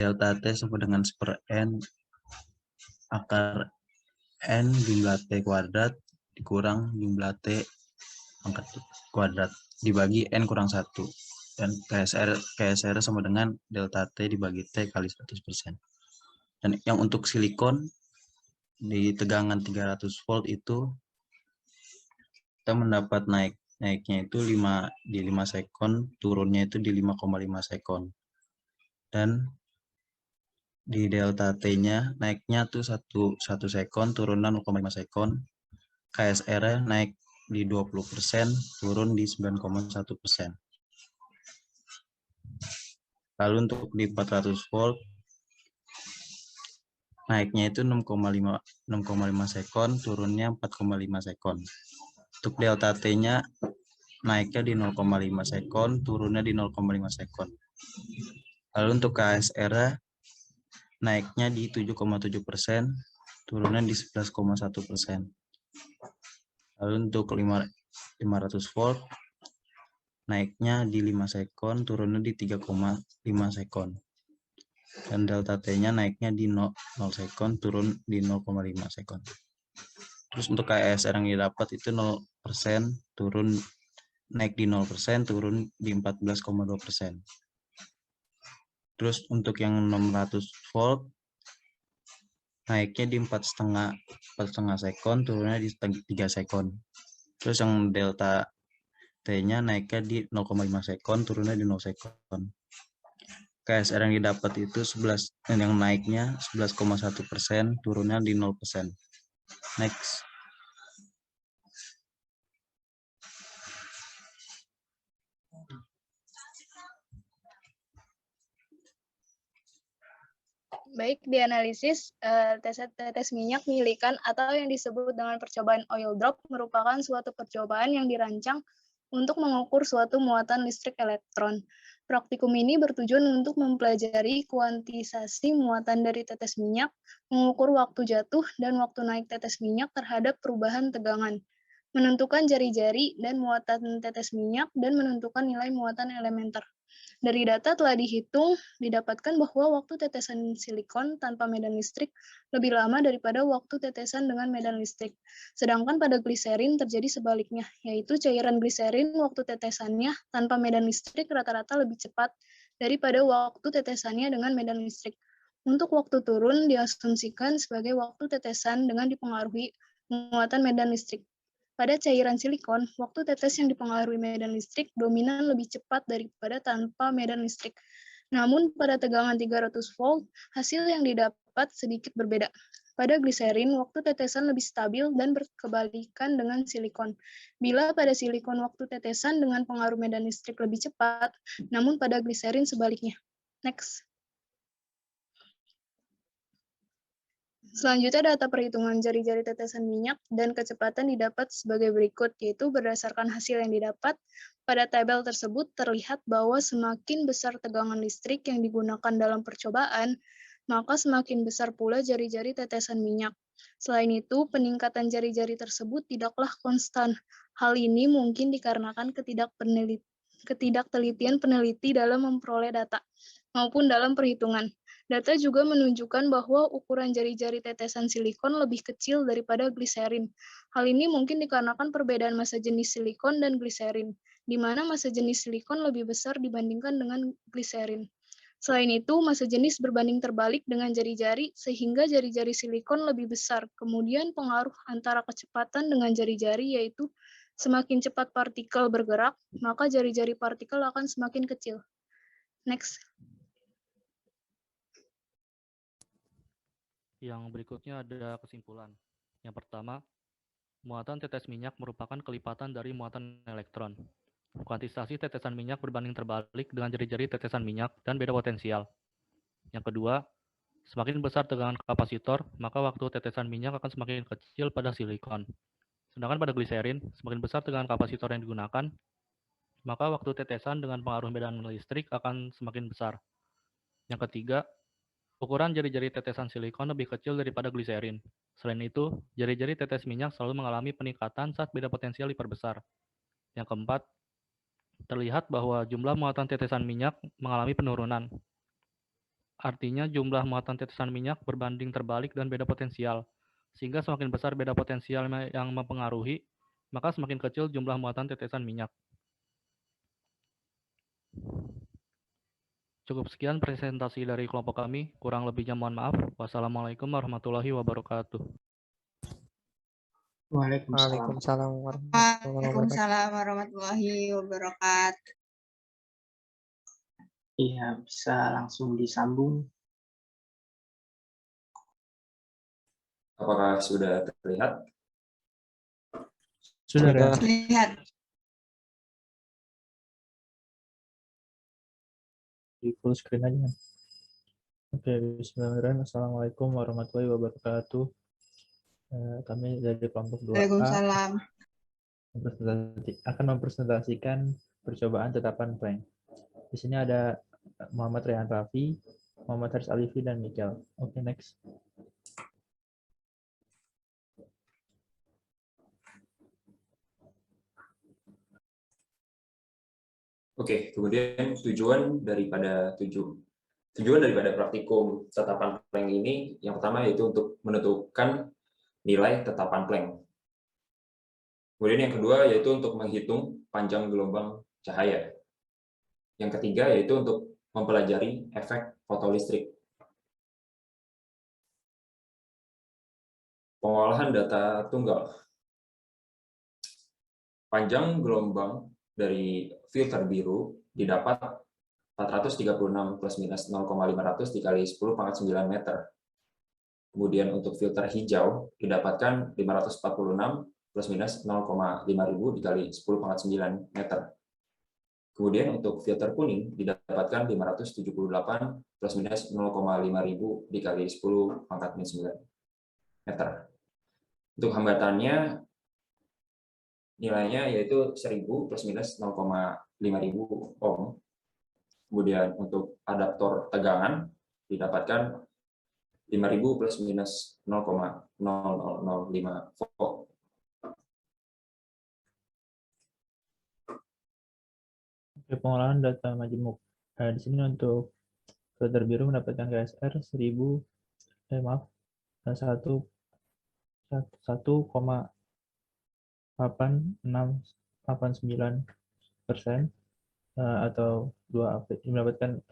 delta T sama dengan 1/n akar N jumlah T kuadrat dikurang jumlah T pangkat kuadrat dibagi N kurang 1. Dan KSR sama dengan delta T dibagi T kali 100%. Dan yang untuk silikon di tegangan 300 volt itu kita mendapat naiknya itu 5 sekon, turunnya itu di 5,5 sekon. Dan di delta T-nya naiknya tuh 1 sekon, turunnya 0,5 sekon. KSR-nya naik di 20%, turun di 9,1%. Lalu untuk di 400 volt naiknya itu 6,5 sekon, turunnya 4,5 sekon. Untuk delta T-nya naiknya di 0,5 sekon, turunnya di 0,5 sekon. Lalu untuk KSR naiknya di 7,7%, turunnya di 11,1%. Lalu untuk 500 volt naiknya di 5 sekon, turunnya di 3,5 sekon. Dan delta T-nya naiknya di 0 sekon, turun di 0,5 sekon. Terus untuk KSR yang didapat itu 0%, naik di 0%, turun di 14,2%. Terus untuk yang 600 volt naiknya di 4,5 sekon, turunnya di 3 sekon. Terus yang delta T-nya naiknya di 0,5 sekon, turunnya di 0 sekon. KSR yang didapat itu yang naiknya 11,1%, turunnya di 0%. Next. Baik, di analisis, tetes minyak milikan atau yang disebut dengan percobaan oil drop merupakan suatu percobaan yang dirancang untuk mengukur suatu muatan listrik elektron. Praktikum ini bertujuan untuk mempelajari kuantisasi muatan dari tetes minyak, mengukur waktu jatuh dan waktu naik tetes minyak terhadap perubahan tegangan, menentukan jari-jari dan muatan tetes minyak, dan menentukan nilai muatan elementer. Dari data telah dihitung, didapatkan bahwa waktu tetesan silikon tanpa medan listrik lebih lama daripada waktu tetesan dengan medan listrik. Sedangkan pada gliserin terjadi sebaliknya, yaitu cairan gliserin waktu tetesannya tanpa medan listrik rata-rata lebih cepat daripada waktu tetesannya dengan medan listrik. Untuk waktu turun diasumsikan sebagai waktu tetesan dengan dipengaruhi muatan medan listrik. Pada cairan silikon, waktu tetes yang dipengaruhi medan listrik dominan lebih cepat daripada tanpa medan listrik. Namun pada tegangan 300 volt, hasil yang didapat sedikit berbeda. Pada gliserin, waktu tetesan lebih stabil dan berkebalikan dengan silikon. Bila pada silikon waktu tetesan dengan pengaruh medan listrik lebih cepat, namun pada gliserin sebaliknya. Next. Selanjutnya data perhitungan jari-jari tetesan minyak dan kecepatan didapat sebagai berikut, yaitu berdasarkan hasil yang didapat. Pada tabel tersebut terlihat bahwa semakin besar tegangan listrik yang digunakan dalam percobaan, maka semakin besar pula jari-jari tetesan minyak. Selain itu, peningkatan jari-jari tersebut tidaklah konstan. Hal ini mungkin dikarenakan ketidaktelitian peneliti dalam memperoleh data maupun dalam perhitungan. Data juga menunjukkan bahwa ukuran jari-jari tetesan silikon lebih kecil daripada gliserin. Hal ini mungkin dikarenakan perbedaan massa jenis silikon dan gliserin, di mana massa jenis silikon lebih besar dibandingkan dengan gliserin. Selain itu, massa jenis berbanding terbalik dengan jari-jari, sehingga jari-jari silikon lebih besar. Kemudian pengaruh antara kecepatan dengan jari-jari, yaitu semakin cepat partikel bergerak, maka jari-jari partikel akan semakin kecil. Next. Yang berikutnya ada kesimpulan. Yang pertama, muatan tetes minyak merupakan kelipatan dari muatan elektron. Kuantisasi tetesan minyak berbanding terbalik dengan jari-jari tetesan minyak dan beda potensial. Yang kedua, semakin besar tegangan kapasitor, maka waktu tetesan minyak akan semakin kecil pada silikon. Sedangkan pada gliserin, semakin besar tegangan kapasitor yang digunakan, maka waktu tetesan dengan pengaruh medan listrik akan semakin besar. Yang ketiga, ukuran jari-jari tetesan silikon lebih kecil daripada gliserin. Selain itu, jari-jari tetes minyak selalu mengalami peningkatan saat beda potensial diperbesar. Yang keempat, terlihat bahwa jumlah muatan tetesan minyak mengalami penurunan. Artinya jumlah muatan tetesan minyak berbanding terbalik dan beda potensial. Sehingga semakin besar beda potensial yang mempengaruhi, maka semakin kecil jumlah muatan tetesan minyak. Cukup sekian presentasi dari kelompok kami. Kurang lebihnya mohon maaf. Wassalamualaikum warahmatullahi wabarakatuh. Waalaikumsalam warahmatullahi wabarakatuh. Iya, bisa langsung disambung. Apakah sudah terlihat? Sudah. Lihat. Di full screen aja. Oke, bismillahirrahmanirrahim. Assalamualaikum warahmatullahi wabarakatuh. Kami dari kelompok 2A Waalaikumsalam. akan mempresentasikan percobaan tetapan plank. Di sini ada Muhammad Rehan Raffi, Muhammad Haris Alifi, dan Michael. Oke, next. Oke, kemudian tujuan daripada praktikum tetapan plank ini yang pertama yaitu untuk menentukan nilai tetapan plank. Kemudian yang kedua yaitu untuk menghitung panjang gelombang cahaya. Yang ketiga yaitu untuk mempelajari efek fotolistrik. Pengolahan data tunggal. Panjang gelombang dari filter biru didapat 436 plus minus 0,500 dikali 10 pangkat 9 meter. Kemudian untuk filter hijau didapatkan 546 plus minus 0,5000 dikali 10 pangkat 9 meter. Kemudian untuk filter kuning didapatkan 578 plus minus 0,5000 dikali 10 pangkat 9 meter. Untuk hambatannya nilainya yaitu 1000 plus minus 0,5000 ohm. Kemudian untuk adaptor tegangan didapatkan 5000 plus minus 0,0005 volt. Oke, pengolahan data majemuk. Di sini untuk filter biru mendapatkan KSR 1,8689% atau 2 AP, mendapatkan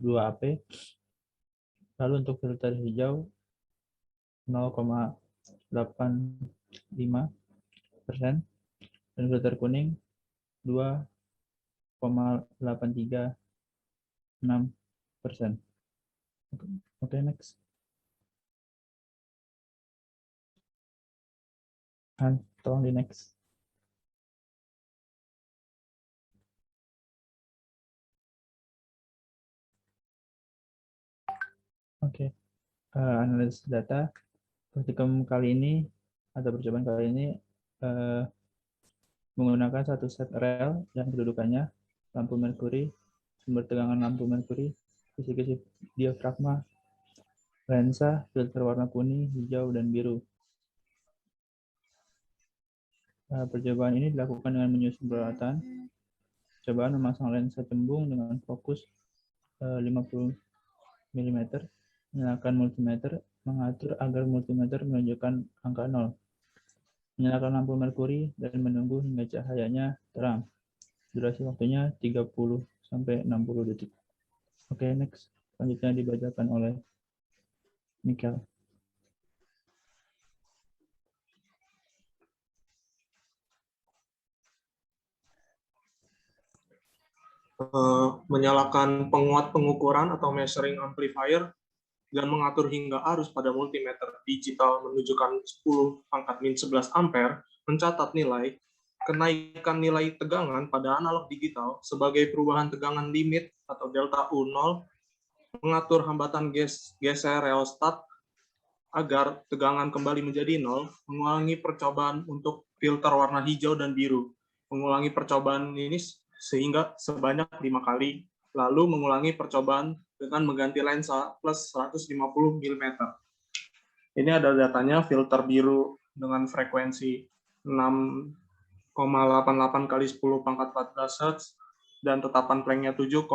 2 AP. Lalu untuk filter hijau 0,85% dan filter kuning 2,836%. Oke, next. Tolong di next. Oke, analisis data. Praktikum kali ini atau percobaan kali ini menggunakan satu set rel yang kedudukannya lampu merkuri, sumber tegangan lampu merkuri, kisi-kisi diafragma, lensa, filter warna kuning, hijau, dan biru. Percobaan ini dilakukan dengan menyusun peralatan. Percobaan memasang lensa cembung dengan fokus 50 mm, menyalakan multimeter, mengatur agar multimeter menunjukkan angka 0, menyalakan lampu merkuri, dan menunggu hingga cahayanya terang. Durasi waktunya 30-60 detik. Oke, next. Selanjutnya dibacakan oleh Michael. Menyalakan penguat pengukuran atau measuring amplifier dan mengatur hingga arus pada multimeter digital menunjukkan 10⁻11 ampere, mencatat nilai kenaikan nilai tegangan pada analog digital sebagai perubahan tegangan limit atau delta U0, mengatur hambatan geser reostat agar tegangan kembali menjadi 0, mengulangi percobaan untuk filter warna hijau dan biru. Mengulangi percobaan ini sehingga sebanyak 5 kali, lalu mengulangi percobaan dengan mengganti lensa plus 150 mm. Ini ada datanya filter biru dengan frekuensi 6,88 kali 10 pangkat 14 Hz dan tetapan planknya 7,0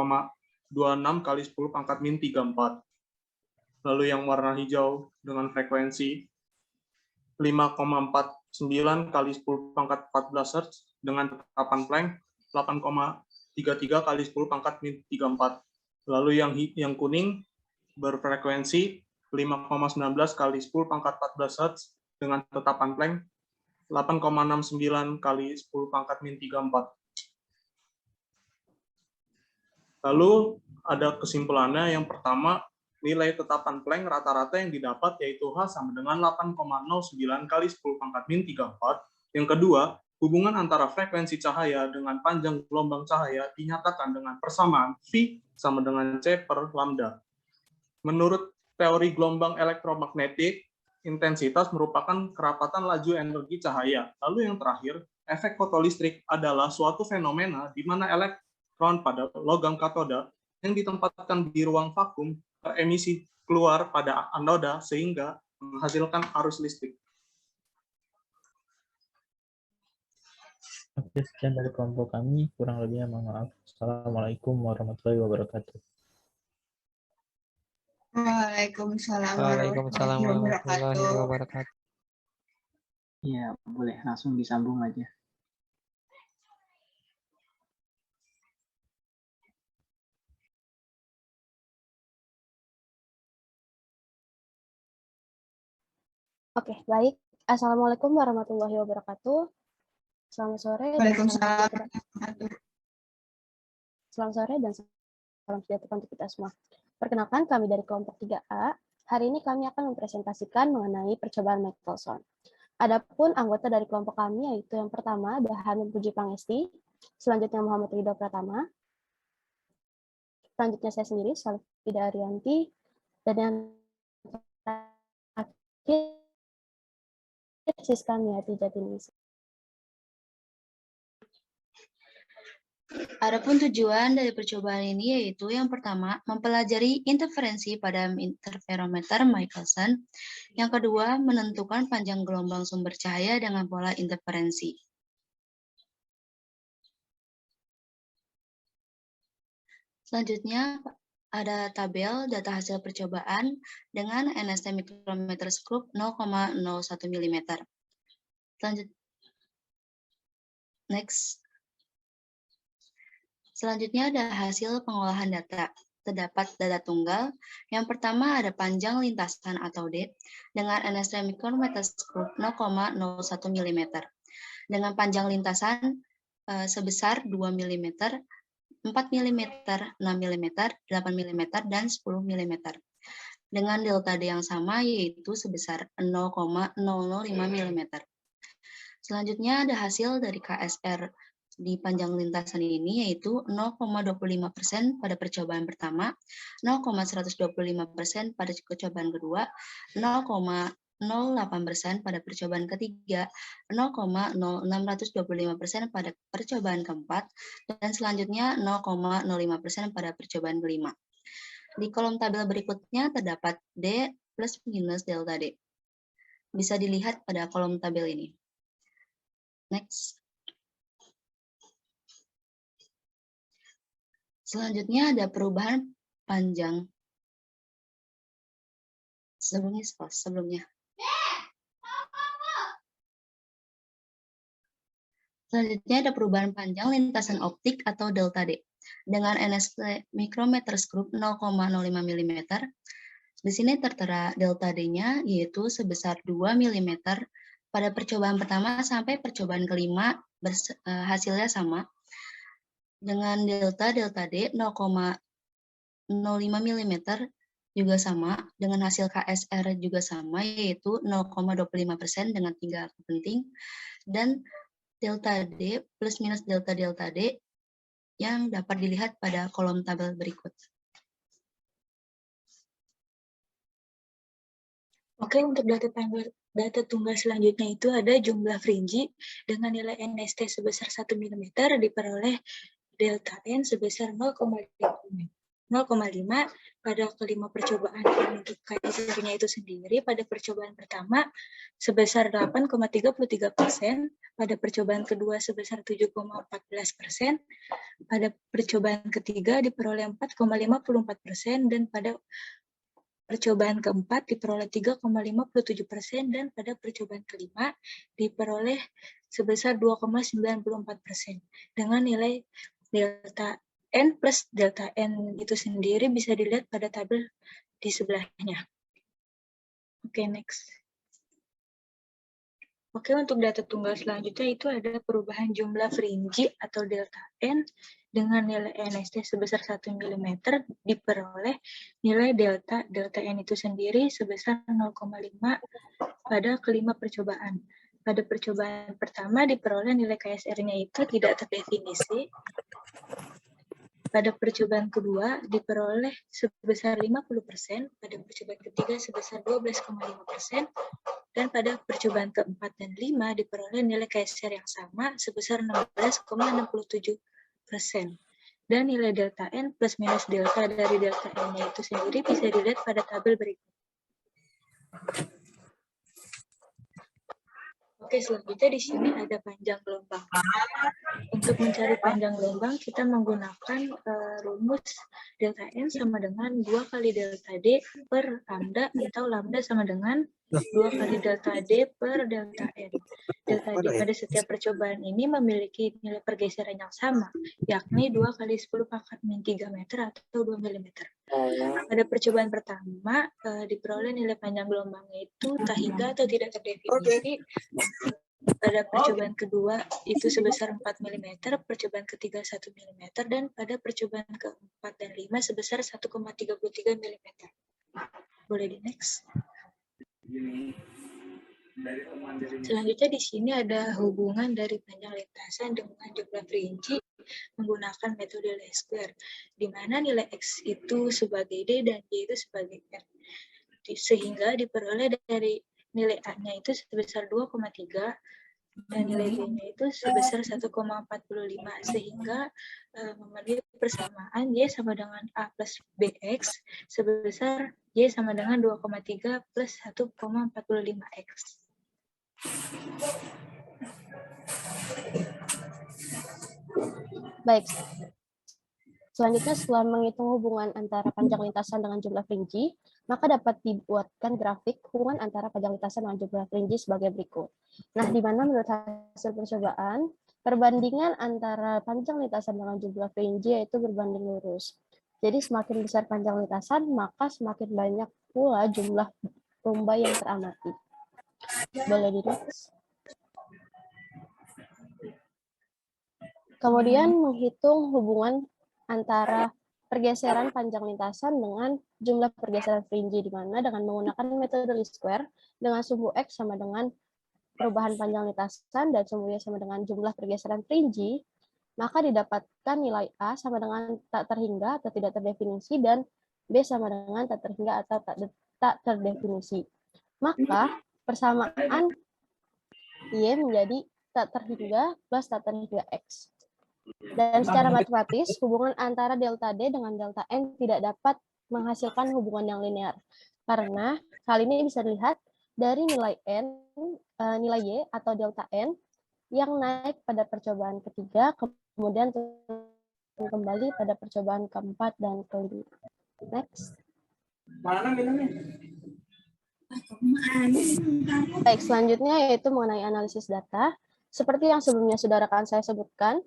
26 kali 10 pangkat min 34. Lalu yang warna hijau dengan frekuensi 5,49 kali 10 pangkat 14 Hz dengan tetapan Planck 8,33 kali 10 pangkat min 34. Lalu yang kuning berfrekuensi 5,19 kali 10 pangkat 14 Hz dengan tetapan Planck 8,69 kali 10 pangkat min 34. Lalu ada kesimpulannya. Yang pertama, nilai tetapan Planck rata-rata yang didapat yaitu H sama dengan 8,09 kali 10 pangkat min 34. Yang kedua, hubungan antara frekuensi cahaya dengan panjang gelombang cahaya dinyatakan dengan persamaan V sama dengan C per lambda. Menurut teori gelombang elektromagnetik, intensitas merupakan kerapatan laju energi cahaya. Lalu yang terakhir, efek fotolistrik adalah suatu fenomena di mana elektron pada logam katoda yang ditempatkan di ruang vakum emisi keluar pada anoda sehingga menghasilkan arus listrik. Oke, sekian dari kelompok kami. Kurang lebihnya mohon maaf. Assalamualaikum warahmatullahi wabarakatuh. Waalaikumsalam Waalaikumsalam warahmatullahi wabarakatuh. wabarakatuh. Ya, boleh langsung disambung aja. Oke, baik. Assalamualaikum warahmatullahi wabarakatuh. Selamat sore dan Waalaikumsalam. selamat sore dan salam sejahtera untuk kita semua. Perkenalkan, kami dari kelompok 3A. Hari ini kami akan mempresentasikan mengenai percobaan Michelson. Adapun anggota dari kelompok kami yaitu yang pertama ada Hanum Puji Pangesti, selanjutnya Muhammad Ridho Pratama, selanjutnya saya sendiri Salfida Arianti, dan yang terakhir Siska Miati Jatiningsih. Adapun tujuan dari percobaan ini yaitu yang pertama, mempelajari interferensi pada interferometer Michelson. Yang kedua, menentukan panjang gelombang sumber cahaya dengan pola interferensi. Selanjutnya, ada tabel data hasil percobaan dengan NST micrometer scope 0,01 mm. Selanjutnya ada hasil pengolahan data. Terdapat data tunggal. Yang pertama ada panjang lintasan atau D dengan NST micrometer scope 0,01 mm. Dengan panjang lintasan sebesar 2 mm, 4 mm, 6 mm, 8 mm, dan 10 mm. Dengan delta D yang sama yaitu sebesar 0,005 mm. Selanjutnya ada hasil dari KSR di panjang lintasan ini yaitu 0,25% pada percobaan pertama, 0,125% pada percobaan kedua, 0,08% pada percobaan ketiga, 0,0625% pada percobaan keempat, dan selanjutnya 0,05% pada percobaan kelima. Di kolom tabel berikutnya terdapat D plus minus delta D. Bisa dilihat pada kolom tabel ini. Next. Selanjutnya ada perubahan panjang. Sebelumnya. Selanjutnya ada perubahan panjang lintasan optik atau delta D dengan NST micrometer scope 0,05 mm. Di sini tertera delta D-nya yaitu sebesar 2 mm pada percobaan pertama sampai percobaan kelima hasilnya sama. Dengan delta D 0,05 mm juga sama, dengan hasil KSR juga sama, yaitu 0,25% dengan 3 angka penting, dan delta D plus minus delta D yang dapat dilihat pada kolom tabel berikut. Oke, untuk data tunggal selanjutnya itu ada jumlah fringe dengan nilai NST sebesar 1 mm diperoleh delta N sebesar 0,5 mm. 0,5 pada kelima percobaan. Dan untuk KSR-nya itu sendiri pada percobaan pertama sebesar 8,33%, pada percobaan kedua sebesar 7,14%, pada percobaan ketiga diperoleh 4,54%, dan pada percobaan keempat diperoleh 3,57%, dan pada percobaan kelima diperoleh sebesar 2,94%. Dengan nilai delta N plus delta N itu sendiri bisa dilihat pada tabel di sebelahnya. Oke, next. Oke, untuk data tunggal selanjutnya itu ada perubahan jumlah fringe atau delta N dengan nilai NST sebesar 1 mm diperoleh nilai delta N itu sendiri sebesar 0,5 pada kelima percobaan. Pada percobaan pertama diperoleh nilai KSR-nya itu tidak terdefinisi. Pada percobaan kedua diperoleh sebesar 50%, pada percobaan ketiga sebesar 12,5%, dan pada percobaan keempat dan 5 diperoleh nilai KSR yang sama sebesar 16,67%. Dan nilai delta N plus minus delta dari delta N-nya itu sendiri bisa dilihat pada tabel berikut. Oke, selanjutnya di sini ada panjang gelombang. Untuk mencari panjang gelombang, kita menggunakan rumus delta N sama dengan 2 kali delta D per lambda, atau lambda sama dengan 2 kali delta D per delta N. Delta D pada setiap percobaan ini memiliki nilai pergeseran yang sama, yakni 2 kali 10 pangkat min 3 meter atau 2 mm. Pada percobaan pertama, diperoleh nilai panjang gelombangnya itu tak hingga atau tidak terdefinisi. Pada percobaan kedua itu sebesar 4 mm, percobaan ketiga 1 mm, dan pada percobaan keempat dan 5 sebesar 1,33 mm. Boleh di next. Selanjutnya di sini ada hubungan dari panjang lintasan dengan jumlah fringe menggunakan metode least square, di mana nilai X itu sebagai D dan Y itu sebagai R. Sehingga diperoleh dari nilai A-nya itu sebesar 2,3 dan nilai B-nya itu sebesar 1,45, sehingga memenuhi persamaan Y sama dengan A plus BX sebesar Y sama dengan 2,3 plus 1,45X. Baik, selanjutnya setelah menghitung hubungan antara panjang lintasan dengan jumlah fringe, maka dapat dibuatkan grafik hubungan antara panjang lintasan dengan jumlah fringe sebagai berikut. Nah, di mana menurut hasil percobaan, perbandingan antara panjang lintasan dengan jumlah fringe yaitu berbanding lurus. Jadi semakin besar panjang lintasan, maka semakin banyak pula jumlah rumba yang teramati. Boleh di-next. Kemudian menghitung hubungan antara pergeseran panjang lintasan dengan jumlah pergeseran fringe, di mana dengan menggunakan metode least square dengan sumbu X sama dengan perubahan panjang lintasan dan sumbu Y sama dengan jumlah pergeseran fringe, maka didapatkan nilai A sama dengan tak terhingga atau tidak terdefinisi dan B sama dengan tak terhingga atau tak terdefinisi. Maka persamaan Y menjadi tak terhingga plus tak terhingga X. Dan secara matematis, hubungan antara delta D dengan delta N tidak dapat menghasilkan hubungan yang linear. Karena hal ini bisa dilihat dari nilai N, nilai Y atau delta N yang naik pada percobaan ketiga, kemudian kembali pada percobaan keempat dan kelima. Next. Mana minumnya? Baik, selanjutnya yaitu mengenai analisis data. Seperti yang sebelumnya sudah rekan saya sebutkan,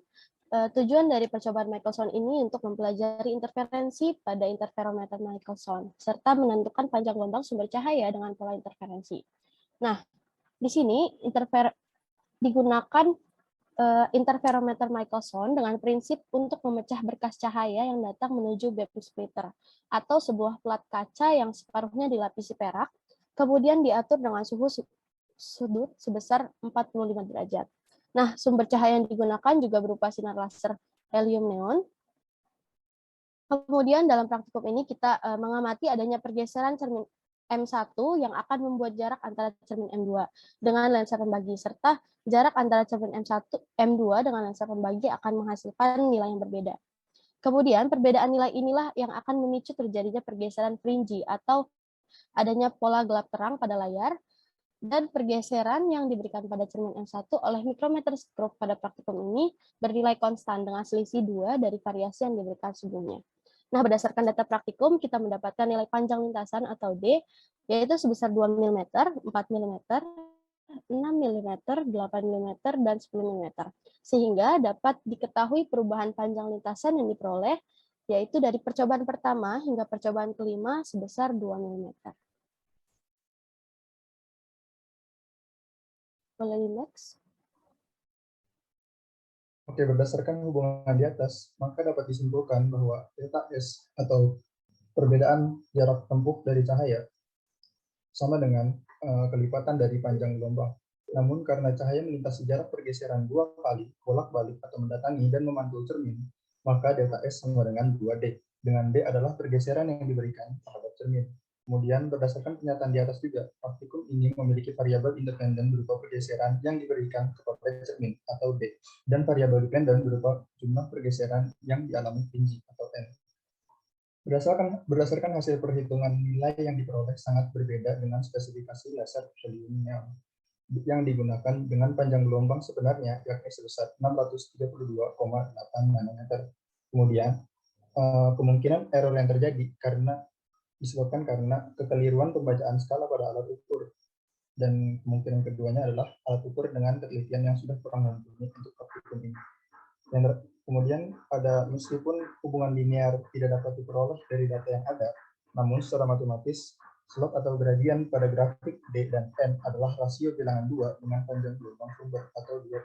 tujuan dari percobaan Michelson ini untuk mempelajari interferensi pada interferometer Michelson, serta menentukan panjang gelombang sumber cahaya dengan pola interferensi. Nah, di sini digunakan interferometer Michelson dengan prinsip untuk memecah berkas cahaya yang datang menuju beam splitter, atau sebuah plat kaca yang separuhnya dilapisi perak, kemudian diatur dengan suhu sudut sebesar 45 derajat. Nah, sumber cahaya yang digunakan juga berupa sinar laser helium neon. Kemudian dalam praktikum ini kita mengamati adanya pergeseran cermin M1 yang akan membuat jarak antara cermin M2 dengan lensa pembagi, serta jarak antara cermin M2 dengan lensa pembagi akan menghasilkan nilai yang berbeda. Kemudian perbedaan nilai inilah yang akan memicu terjadinya pergeseran fringy atau adanya pola gelap terang pada layar dan pergeseran yang diberikan pada cermin M1 oleh mikrometerskop pada praktikum ini bernilai konstan dengan selisih 2 dari variasi yang diberikan sebelumnya. Nah, berdasarkan data praktikum, kita mendapatkan nilai panjang lintasan atau D, yaitu sebesar 2 mm, 4 mm, 6 mm, 8 mm, dan 10 mm. Sehingga dapat diketahui perubahan panjang lintasan yang diperoleh, yaitu dari percobaan pertama hingga percobaan kelima sebesar 2 mm. Boleh next. Oke, berdasarkan hubungan di atas, maka dapat disimpulkan bahwa delta S atau perbedaan jarak tempuh dari cahaya sama dengan kelipatan dari panjang gelombang. Namun karena cahaya melintasi jarak pergeseran 2 kali bolak-balik atau mendatangi dan memantul cermin, maka delta S sama dengan 2D. Dengan D adalah pergeseran yang diberikan terhadap cermin. Kemudian berdasarkan pernyataan di atas juga, praktikum ini memiliki variabel independen berupa pergeseran yang diberikan kepada cermin atau D, dan variabel dependen berupa jumlah pergeseran yang dialami fringy atau N. Berdasarkan hasil perhitungan nilai yang diperoleh sangat berbeda dengan spesifikasi laser helium yang digunakan dengan panjang gelombang sebenarnya yakni sebesar 632,8 nanometer. Kemudian kemungkinan error yang terjadi disebabkan karena kekeliruan pembacaan skala pada alat ukur, dan kemungkinan keduanya adalah alat ukur dengan penelitian yang sudah kurang mumpuni untuk praktikum ini. Kemudian meskipun hubungan linear tidak dapat diperoleh dari data yang ada, namun secara matematis slot atau gradien pada grafik D dan N adalah rasio bilangan 2 dengan panjang gelombang sumber atau 2/6.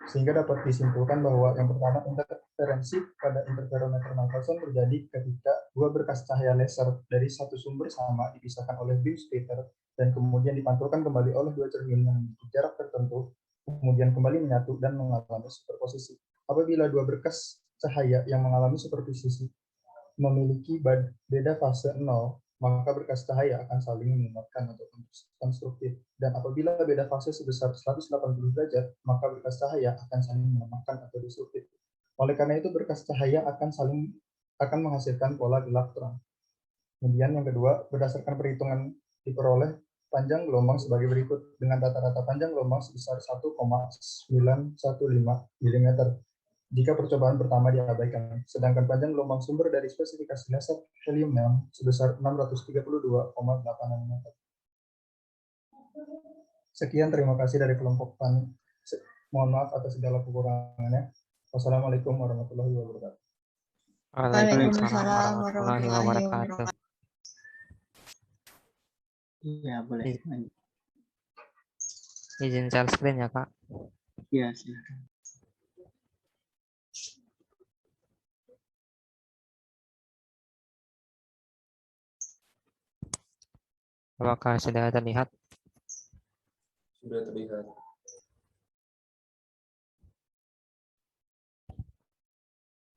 Sehingga dapat disimpulkan bahwa yang pertama, interferensi pada interferometer Michelson terjadi ketika dua berkas cahaya laser dari satu sumber sama dipisahkan oleh beam splitter dan kemudian dipantulkan kembali oleh dua cermin yang memiliki jarak tertentu, kemudian kembali menyatu dan mengalami superposisi. Apabila dua berkas cahaya yang mengalami superposisi memiliki beda fase 0, maka berkas cahaya akan saling menguatkan atau konstruktif. Dan apabila beda fase sebesar 180 derajat, maka berkas cahaya akan saling melemahkan atau destruktif. Oleh karena itu, berkas cahaya akan menghasilkan pola gelap terang. Kemudian yang kedua, berdasarkan perhitungan diperoleh panjang gelombang sebagai berikut, dengan rata-rata panjang gelombang sebesar 1,915 mm. Jika percobaan pertama diabaikan, sedangkan panjang gelombang sumber dari spesifikasi laser helium-neon sebesar 632,8 nm. Sekian, terima kasih dari kelompok PAN. Mohon maaf atas segala kekurangannya. Wassalamualaikum warahmatullahi wabarakatuh. Waalaikumsalam warahmatullahi wabarakatuh. Iya, boleh. Izin share screen ya, Kak. Iya, silakan. Apakah sudah terlihat? Sudah terlihat.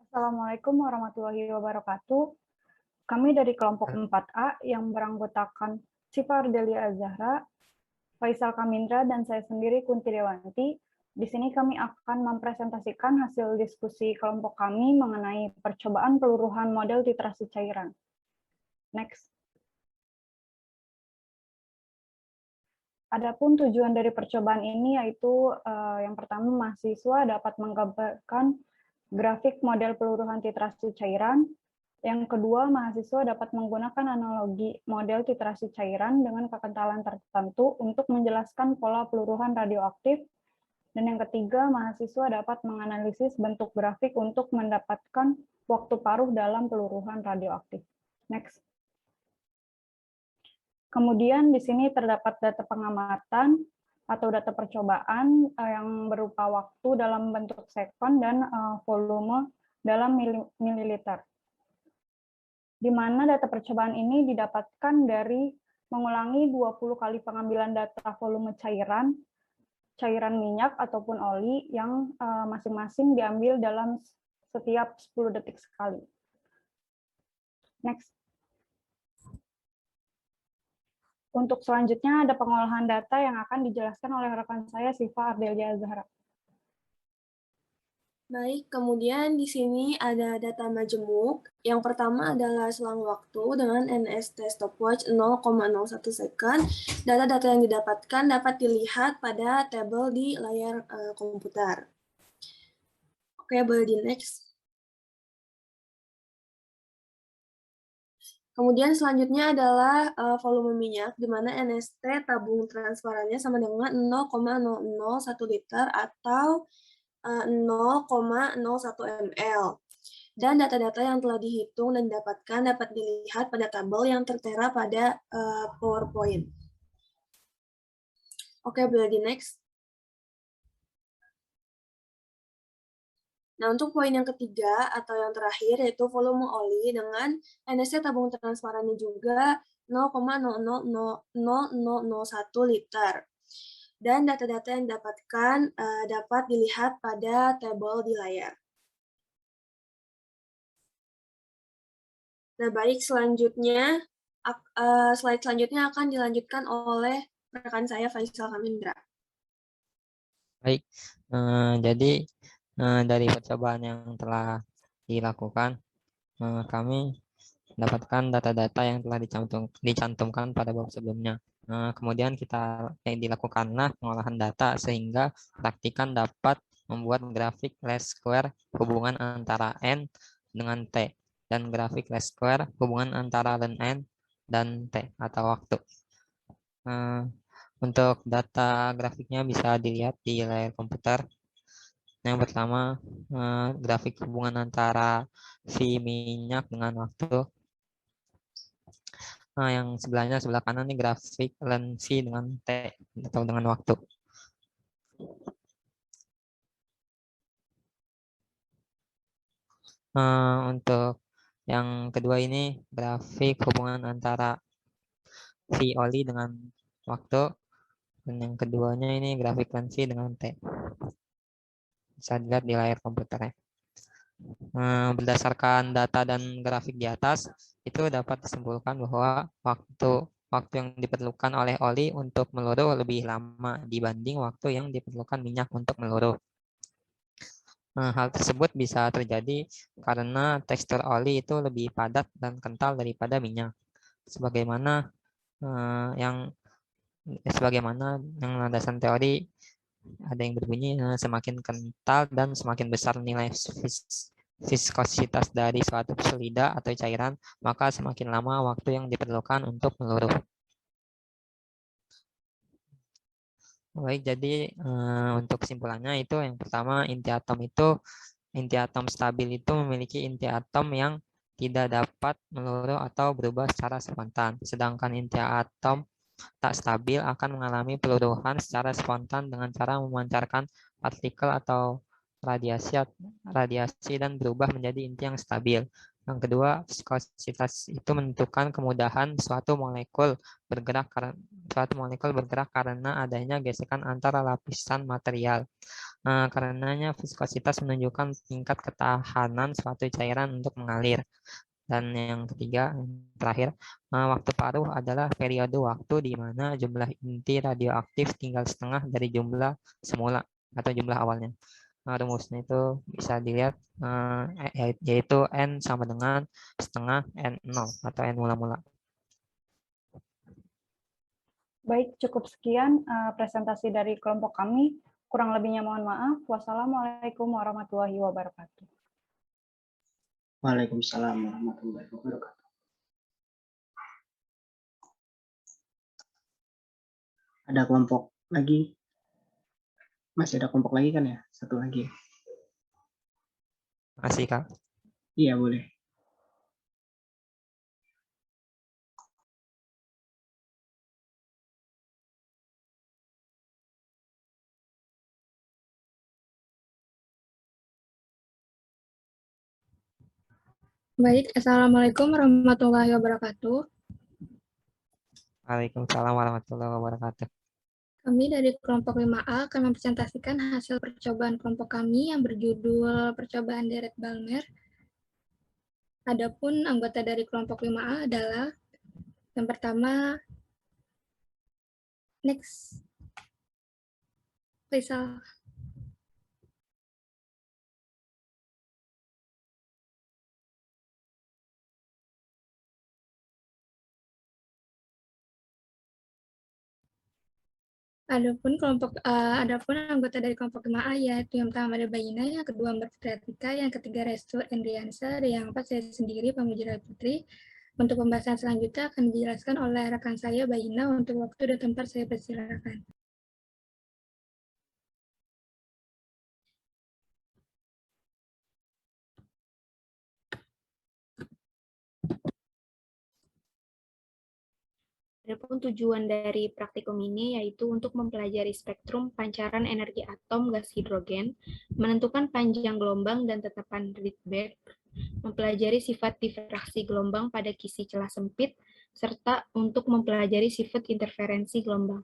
Assalamualaikum warahmatullahi wabarakatuh. Kami dari kelompok 4A yang beranggotakan Syifa Ardelia Azahra, Faisal Kamindra, dan saya sendiri Kunti Dewanti. Di sini kami akan mempresentasikan hasil diskusi kelompok kami mengenai percobaan peluruhan model titrasi cairan. Next. Adapun tujuan dari percobaan ini yaitu yang pertama, mahasiswa dapat menggambarkan grafik model peluruhan titrasi cairan. Yang kedua, mahasiswa dapat menggunakan analogi model titrasi cairan dengan kekentalan tertentu untuk menjelaskan pola peluruhan radioaktif. Dan yang ketiga, mahasiswa dapat menganalisis bentuk grafik untuk mendapatkan waktu paruh dalam peluruhan radioaktif. Next. Kemudian di sini terdapat data pengamatan atau data percobaan yang berupa waktu dalam bentuk sekon dan volume dalam mililiter. Di mana data percobaan ini didapatkan dari mengulangi 20 kali pengambilan data volume cairan minyak ataupun oli yang masing-masing diambil dalam setiap 10 detik sekali. Next. Untuk selanjutnya ada pengolahan data yang akan dijelaskan oleh rekan saya Syifa Ardelia Azahra. Baik, kemudian di sini ada data majemuk. Yang pertama adalah selang waktu dengan NST stopwatch 0,01 second. Data-data yang didapatkan dapat dilihat pada tabel di layar komputer. Oke, boleh di next. Kemudian selanjutnya adalah volume minyak, di mana NST tabung transparannya sama dengan 0,001 liter atau 0,01 ml. Dan data-data yang telah dihitung dan didapatkan dapat dilihat pada tabel yang tertera pada PowerPoint. Oke, boleh di next. Nah, untuk poin yang ketiga atau yang terakhir yaitu volume oli dengan NST tabung transparannya juga 0,00001 liter. Dan data-data yang didapatkan dapat dilihat pada tabel di layar. Nah, baik, selanjutnya, slide selanjutnya akan dilanjutkan oleh rekan saya, Faisal Kamindra. Baik, jadi dari percobaan yang telah dilakukan, kami mendapatkan data-data yang telah dicantumkan pada bab sebelumnya. Kemudian yang dilakukanlah pengolahan data sehingga praktikan dapat membuat grafik least square hubungan antara N dengan T dan grafik least square hubungan antara ln N dan T atau waktu. Untuk data grafiknya bisa dilihat di layar komputer. Yang pertama, grafik hubungan antara V minyak dengan waktu. Yang sebelahnya, sebelah kanan ini grafik ln V dengan T atau dengan waktu. Untuk yang kedua ini grafik hubungan antara V oli dengan waktu. Dan yang keduanya ini grafik ln V dengan T. Bisa dilihat di layar komputernya. Berdasarkan data dan grafik di atas, itu dapat disimpulkan bahwa waktu yang diperlukan oleh oli untuk meluruh lebih lama dibanding waktu yang diperlukan minyak untuk meluruh. Hal tersebut bisa terjadi karena tekstur oli itu lebih padat dan kental daripada minyak. Sebagaimana yang landasan teori ada yang berbunyi semakin kental dan semakin besar nilai viskositas dari suatu solida atau cairan, maka semakin lama waktu yang diperlukan untuk meluruh. Baik, jadi untuk kesimpulannya itu yang pertama, inti atom stabil itu memiliki inti atom yang tidak dapat meluruh atau berubah secara spontan, sedangkan inti atom tak stabil akan mengalami peluruhan secara spontan dengan cara memancarkan partikel atau radiasi dan berubah menjadi inti yang stabil. Yang kedua, viskositas itu menentukan kemudahan suatu molekul bergerak karena adanya gesekan antara lapisan material. Karenanya viskositas menunjukkan tingkat ketahanan suatu cairan untuk mengalir. Dan yang ketiga, yang terakhir, waktu paruh adalah periode waktu di mana jumlah inti radioaktif tinggal setengah dari jumlah semula atau jumlah awalnya. Rumusnya itu bisa dilihat, yaitu N sama dengan setengah N0 atau N mula-mula. Baik, cukup sekian presentasi dari kelompok kami. Kurang lebihnya mohon maaf. Wassalamualaikum warahmatullahi wabarakatuh. Waalaikumsalam warahmatullahi wabarakatuh. Ada kelompok lagi? Masih ada kelompok lagi kan ya? Satu lagi. Masih, Kak. Iya, boleh. Baik, Assalamualaikum warahmatullahi wabarakatuh. Waalaikumsalam warahmatullahi wabarakatuh. Kami dari kelompok 5A akan mempresentasikan hasil percobaan kelompok kami yang berjudul Percobaan Deret Balmer. Adapun anggota dari kelompok 5A adalah yang pertama, next, Faisal. Adapun anggota dari kelompok 5A yaitu yang pertama ada Baina, yang kedua Mbak Fitratika, yang ketiga Restu Endriansa, dan yang keempat saya sendiri Pamujira Putri. Untuk pembahasan selanjutnya akan dijelaskan oleh rekan saya Baina. Untuk waktu dan tempat saya persilakan. Adapun tujuan dari praktikum ini yaitu untuk mempelajari spektrum pancaran energi atom gas hidrogen, menentukan panjang gelombang dan tetapan Rydberg, mempelajari sifat difraksi gelombang pada kisi celah sempit, serta untuk mempelajari sifat interferensi gelombang.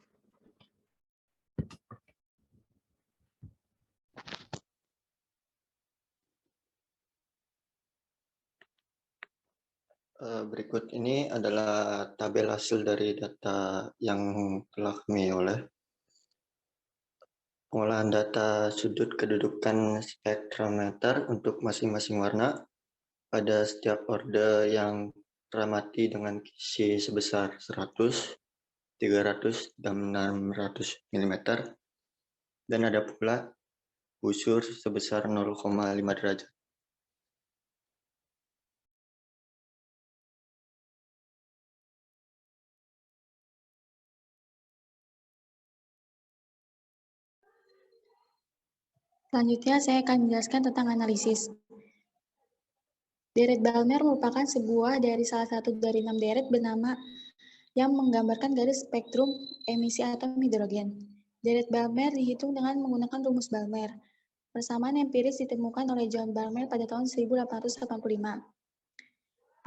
Berikut ini adalah tabel hasil dari data yang telah kami oleh. Pengolahan data sudut kedudukan spektrometer untuk masing-masing warna pada setiap orde yang teramati dengan kisi sebesar 100, 300, dan 600 mm. Dan ada pula busur sebesar 0,5 derajat. Selanjutnya, saya akan menjelaskan tentang analisis. Deret Balmer merupakan sebuah dari salah satu dari 6 deret bernama yang menggambarkan garis spektrum emisi atom hidrogen. Deret Balmer dihitung dengan menggunakan rumus Balmer. Persamaan empiris ditemukan oleh John Balmer pada tahun 1885.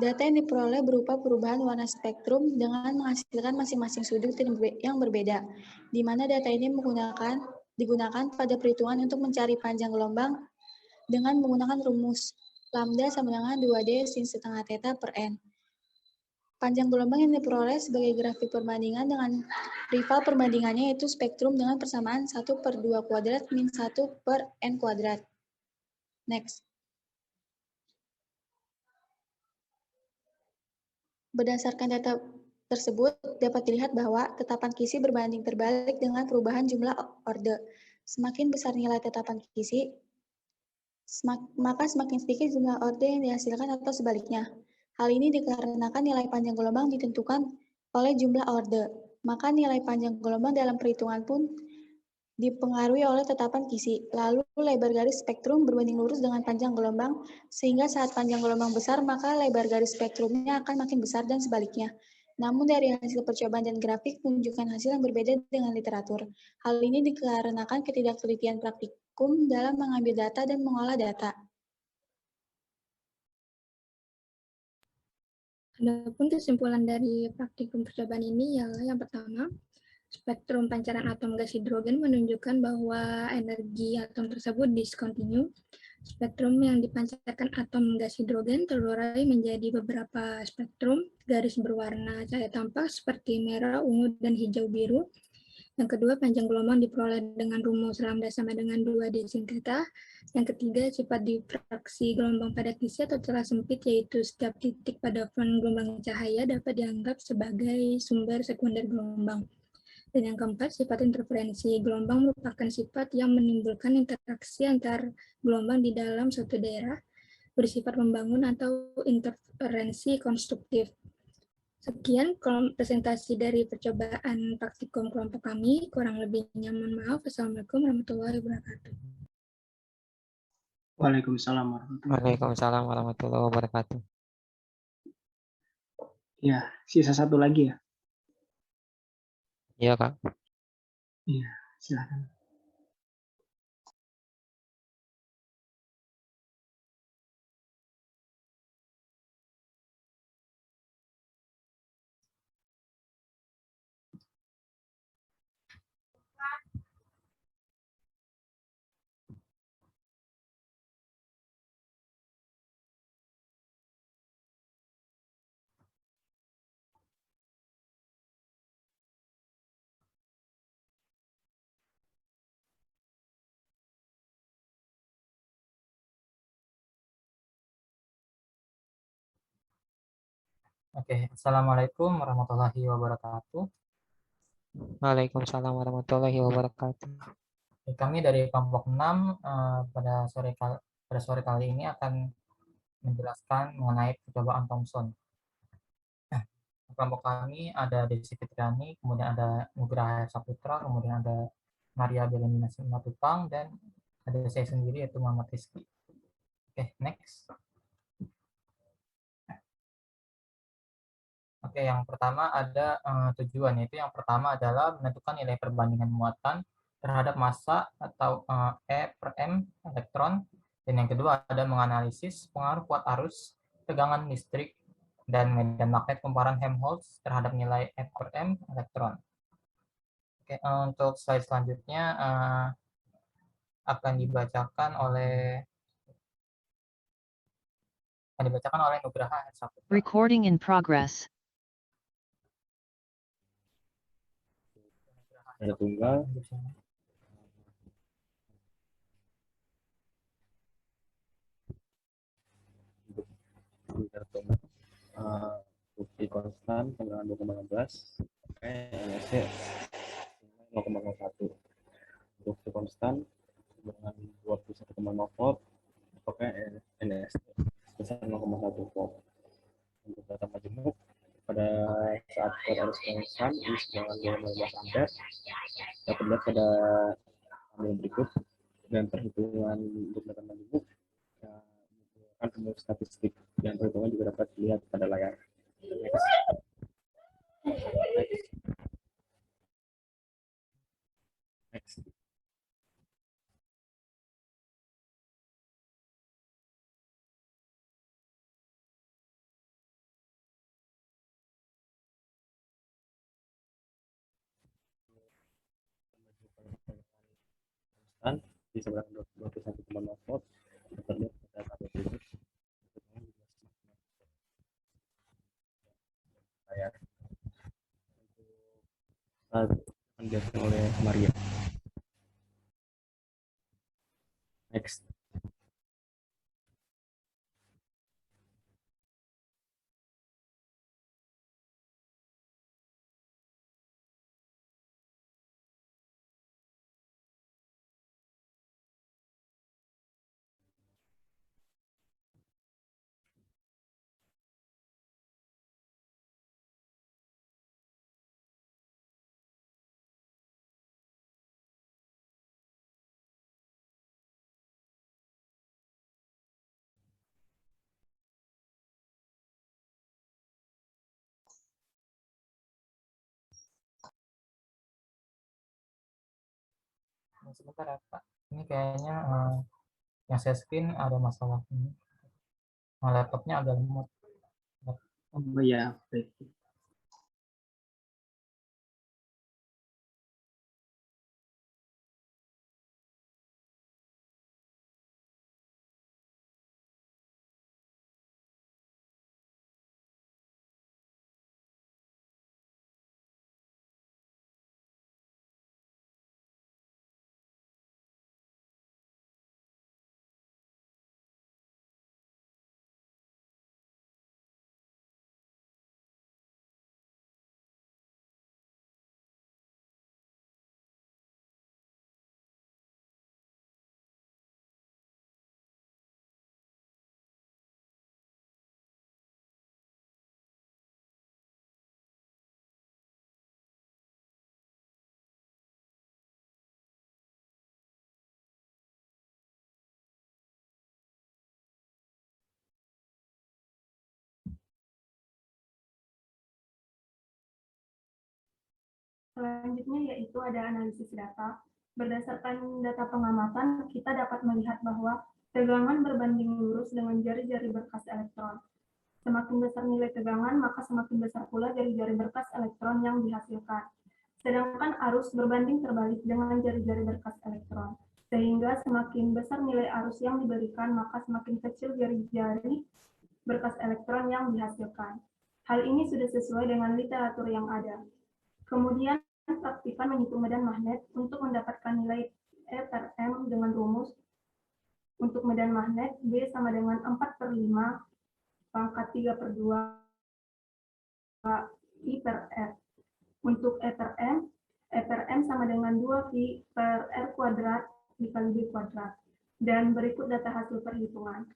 Data yang diperoleh berupa perubahan warna spektrum dengan menghasilkan masing-masing sudut yang berbeda, di mana data ini digunakan pada perhitungan untuk mencari panjang gelombang dengan menggunakan rumus lambda sama dengan 2D sin setengah theta per n. Panjang gelombang yang diperoleh sebagai grafik perbandingan dengan rival perbandingannya yaitu spektrum dengan persamaan 1/2 kuadrat min 1/n kuadrat. Next. Berdasarkan data tersebut, dapat dilihat bahwa tetapan kisi berbanding terbalik dengan perubahan jumlah orde. Semakin besar nilai tetapan kisi, maka semakin sedikit jumlah orde yang dihasilkan atau sebaliknya. Hal ini dikarenakan nilai panjang gelombang ditentukan oleh jumlah orde. Maka nilai panjang gelombang dalam perhitungan pun dipengaruhi oleh tetapan kisi. Lalu lebar garis spektrum berbanding lurus dengan panjang gelombang, sehingga saat panjang gelombang besar, maka lebar garis spektrumnya akan makin besar dan sebaliknya. Namun dari hasil percobaan dan grafik menunjukkan hasil yang berbeda dengan literatur. Hal ini dikarenakan ketidaktelitian praktikum dalam mengambil data dan mengolah data. Adapun kesimpulan dari praktikum percobaan ini ialah yang pertama, spektrum pancaran atom gas hidrogen menunjukkan bahwa energi atom tersebut diskontinu. Spektrum yang dipancarkan atom gas hidrogen terurai menjadi beberapa spektrum garis berwarna cahaya tampak seperti merah, ungu, dan hijau biru. Yang kedua, panjang gelombang diperoleh dengan rumus lambda sama dengan 2D sin theta. Yang ketiga, sifat difraksi gelombang pada kisi atau celah sempit, yaitu setiap titik pada front gelombang cahaya dapat dianggap sebagai sumber sekunder gelombang. Dan yang keempat, sifat interferensi gelombang merupakan sifat yang menimbulkan interaksi antar gelombang di dalam suatu daerah, bersifat membangun atau interferensi konstruktif. Sekian presentasi dari percobaan praktikum kelompok kami. Kurang lebihnya mohon maaf. Assalamualaikum warahmatullahi wabarakatuh. Waalaikumsalam warahmatullahi wabarakatuh. Ya, sisa satu lagi ya. Iya, Kak. Iya, silakan. Oke, Assalamualaikum warahmatullahi wabarakatuh. Waalaikumsalam warahmatullahi wabarakatuh. Kami dari kelompok 6 pada sore kali ini akan menjelaskan mengenai percobaan Thomson. Kelompok kami ada Desi Fitriani, kemudian ada Nugraha Saputra, kemudian ada Maria Belenina Simatupang, dan ada saya sendiri yaitu Muhammad Rizky. Oke, next. Oke, yang pertama ada tujuan, yaitu yang pertama adalah menentukan nilai perbandingan muatan terhadap massa atau E per M elektron, dan yang kedua ada menganalisis pengaruh kuat arus, tegangan listrik, dan medan magnet kumparan Helmholtz terhadap nilai E per M elektron. Oke, untuk slide selanjutnya akan dibacakan oleh Nugraha Saputra. Recording in progress. Data tunggal bukti konstan penggunaan 2,16 pakai NSC 0,01, bukti konstan dengan 21,0 volt pakai NSC sebesar 0,1 volt. Untuk data majemuk pada saat arus konstan di sekitar 12 ampere dapat dilihat pada tabel berikut, dan perhitungan untuk data majemuk akan penuh statistik, dan perhitungan juga dapat dilihat pada layar. Next. Konstan di sebelah 21,0 volt dapat dilihat pada tabel berikut. Layar. Akan dijelaskan oleh Maria. Next. Sebentar ya Pak, ini kayaknya yang saya screen ada masalah ini. Laptopnya agak lemot. Oh ya, baik. Selanjutnya yaitu ada analisis data. Berdasarkan data pengamatan, kita dapat melihat bahwa tegangan berbanding lurus dengan jari-jari berkas elektron. Semakin besar nilai tegangan, maka semakin besar pula jari-jari berkas elektron yang dihasilkan. Sedangkan arus berbanding terbalik dengan jari-jari berkas elektron. Sehingga semakin besar nilai arus yang diberikan, maka semakin kecil jari-jari berkas elektron yang dihasilkan. Hal ini sudah sesuai dengan literatur yang ada. Kemudian praktikan menghitung medan magnet untuk mendapatkan nilai E per M dengan rumus untuk medan magnet B sama dengan 4/5 pangkat 3/2 I per F. Untuk E per M E per M sama dengan 2V per R kuadrat dikali B kuadrat. Dan berikut data hasil perhitungan.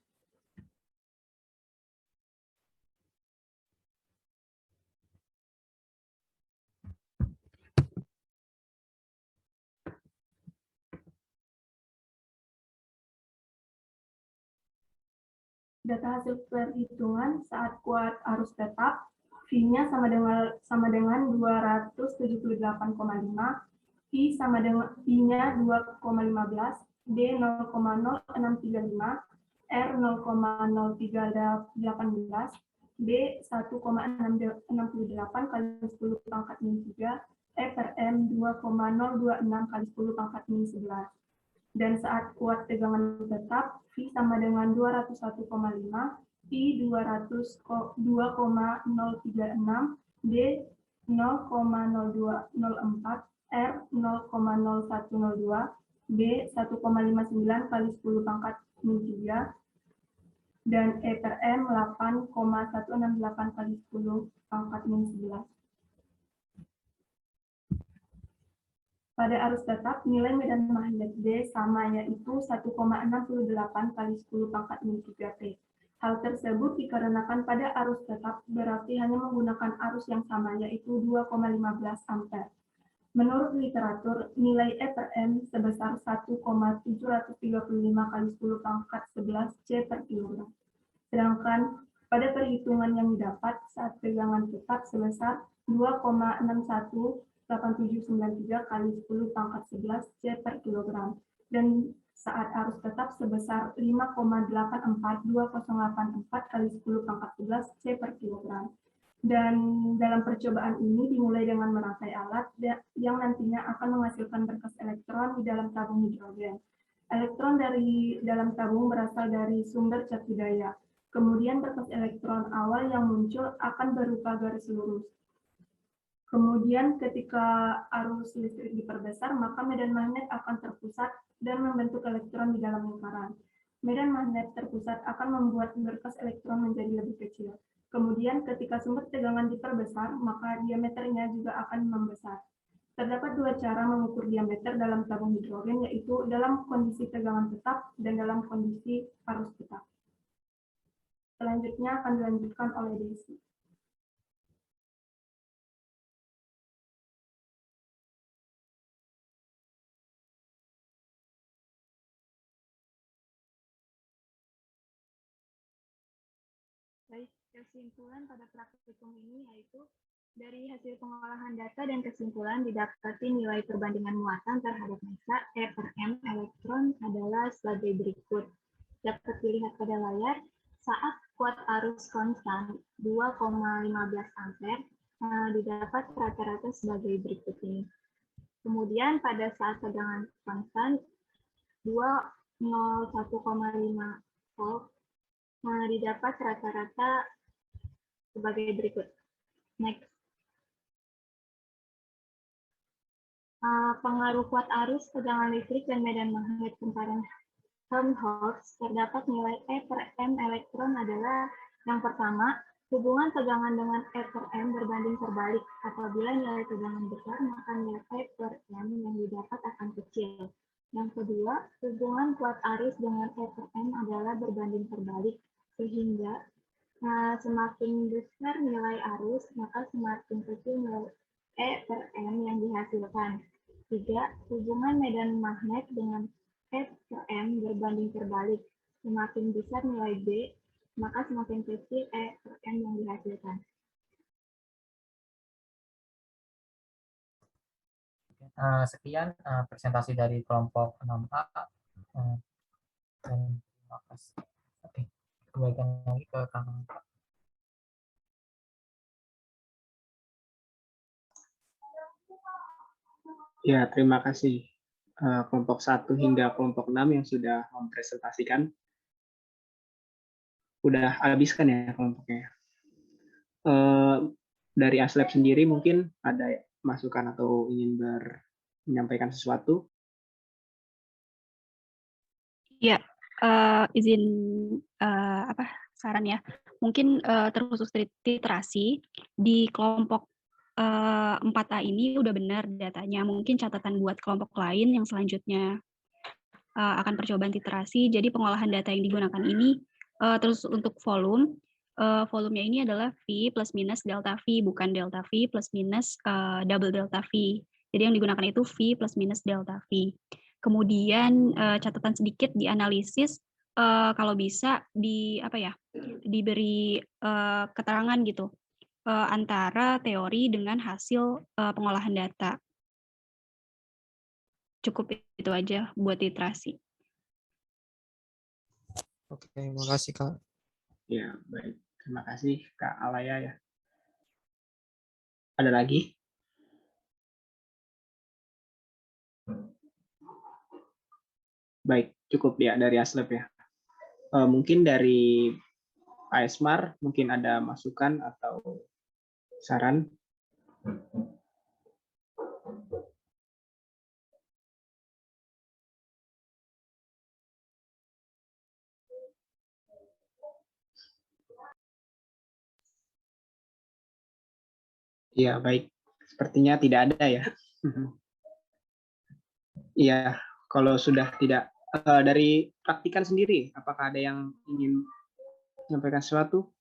Data hasil perhitungan saat kuat arus tetap, V-nya sama dengan 278,5, I sama dengan I-nya 2,15, D 0,0635, R 0,0318, B 1,668 kali 10 pangkat min 3, E per M 2,026 kali 10 pangkat min 11. Dan saat kuat tegangan tetap, V sama dengan 201,5, I 202,036, D 0,0204, R 0,0102, B 1,59 kali 10 pangkat min 3, dan E per M 8,168 kali 10 pangkat min 11. Pada arus tetap, nilai medan magnet D sama, yaitu 1,68 kali 10 pangkat min 3T. Hal tersebut dikarenakan pada arus tetap berarti hanya menggunakan arus yang sama, yaitu 2,15 ampere. Menurut literatur, nilai E per M sebesar 1,735 kali 10 pangkat 11 C per kilogram. Sedangkan pada perhitungan yang didapat saat tegangan tetap sebesar 2,618793 kali 10 pangkat 11 C per kilogram. Dan saat arus tetap sebesar 5,842084 kali 10 pangkat 11 C per kilogram. Dan dalam percobaan ini dimulai dengan merangkai alat yang nantinya akan menghasilkan berkas elektron di dalam tabung hidrogen. Elektron dari dalam tabung berasal dari sumber cat daya. Kemudian berkas elektron awal yang muncul akan berupa garis lurus. Kemudian ketika arus listrik diperbesar, maka medan magnet akan terpusat dan membentuk elektron di dalam lingkaran. Medan magnet terpusat akan membuat berkas elektron menjadi lebih kecil. Kemudian ketika sumber tegangan diperbesar, maka diameternya juga akan membesar. Terdapat dua cara mengukur diameter dalam tabung hidrogen, yaitu dalam kondisi tegangan tetap dan dalam kondisi arus tetap. Selanjutnya akan dilanjutkan oleh Desi. Baik, kesimpulan pada praktikum ini yaitu dari hasil pengolahan data dan kesimpulan didapati nilai perbandingan muatan terhadap massa E per M elektron adalah sebagai berikut. Dapat dilihat pada layar, saat kuat arus konstan 2,15 ampere didapat rata-rata sebagai berikut ini. Kemudian pada saat tegangan konstan 201,5 volt didapat rata-rata sebagai berikut. Next. Pengaruh kuat arus, tegangan listrik, dan medan magnet kumparan Helmholtz, terdapat nilai E per M elektron adalah yang pertama, hubungan tegangan dengan E per M berbanding terbalik. Apabila nilai tegangan besar, maka nilai E per M yang didapat akan kecil. Yang kedua, hubungan kuat arus dengan E per M adalah berbanding terbalik, sehingga semakin besar nilai arus, maka semakin kecil nilai E per M yang dihasilkan. 3. Hubungan medan magnet dengan E per M berbanding terbalik. Semakin besar nilai B, maka semakin kecil E per M yang dihasilkan. Sekian presentasi dari kelompok 6A. Dan terima kasih. Oke, kembalikan lagi ke Kang. Ya, terima kasih kelompok 1 hingga kelompok 6 yang sudah mempresentasikan. Udah habis kan ya kelompoknya? Dari ASLab sendiri mungkin ada masukan atau ingin menyampaikan sesuatu? Ya, izin saran ya. Mungkin terkhusus literasi di kelompok 4A ini udah benar datanya. Mungkin catatan buat kelompok lain yang selanjutnya akan percobaan titrasi. Jadi pengolahan data yang digunakan ini terus untuk volumenya ini adalah V plus minus delta V, bukan delta V plus minus double delta V. Jadi yang digunakan itu V plus minus delta V. Kemudian catatan sedikit di analisis, kalau bisa diberi keterangan gitu antara teori dengan hasil pengolahan data. Cukup itu aja buat titrasi. Oke, makasih Kak. Ya, baik. Terima kasih Kak Alaya ya. Ada lagi? Baik, cukup ya dari Aslep ya. Mungkin dari Pak Esmar, mungkin ada masukan atau saran? Iya, baik. Sepertinya tidak ada ya. Iya, kalau sudah tidak, dari praktikan sendiri, apakah ada yang ingin menyampaikan sesuatu?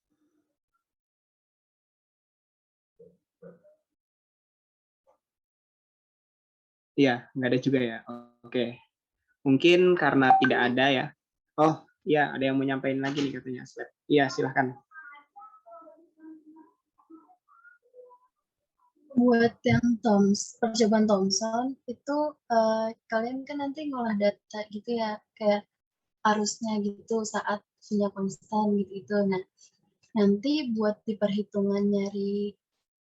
Iya, nggak ada juga ya. Oke. Mungkin karena tidak ada ya. Oh, iya, ada yang mau nyampein lagi nih katanya. Iya, silahkan. Buat yang percobaan Thomson itu kalian kan nanti ngolah data gitu ya, kayak arusnya gitu saat V-nya konstan gitu. Nah, nanti buat di perhitungan nyari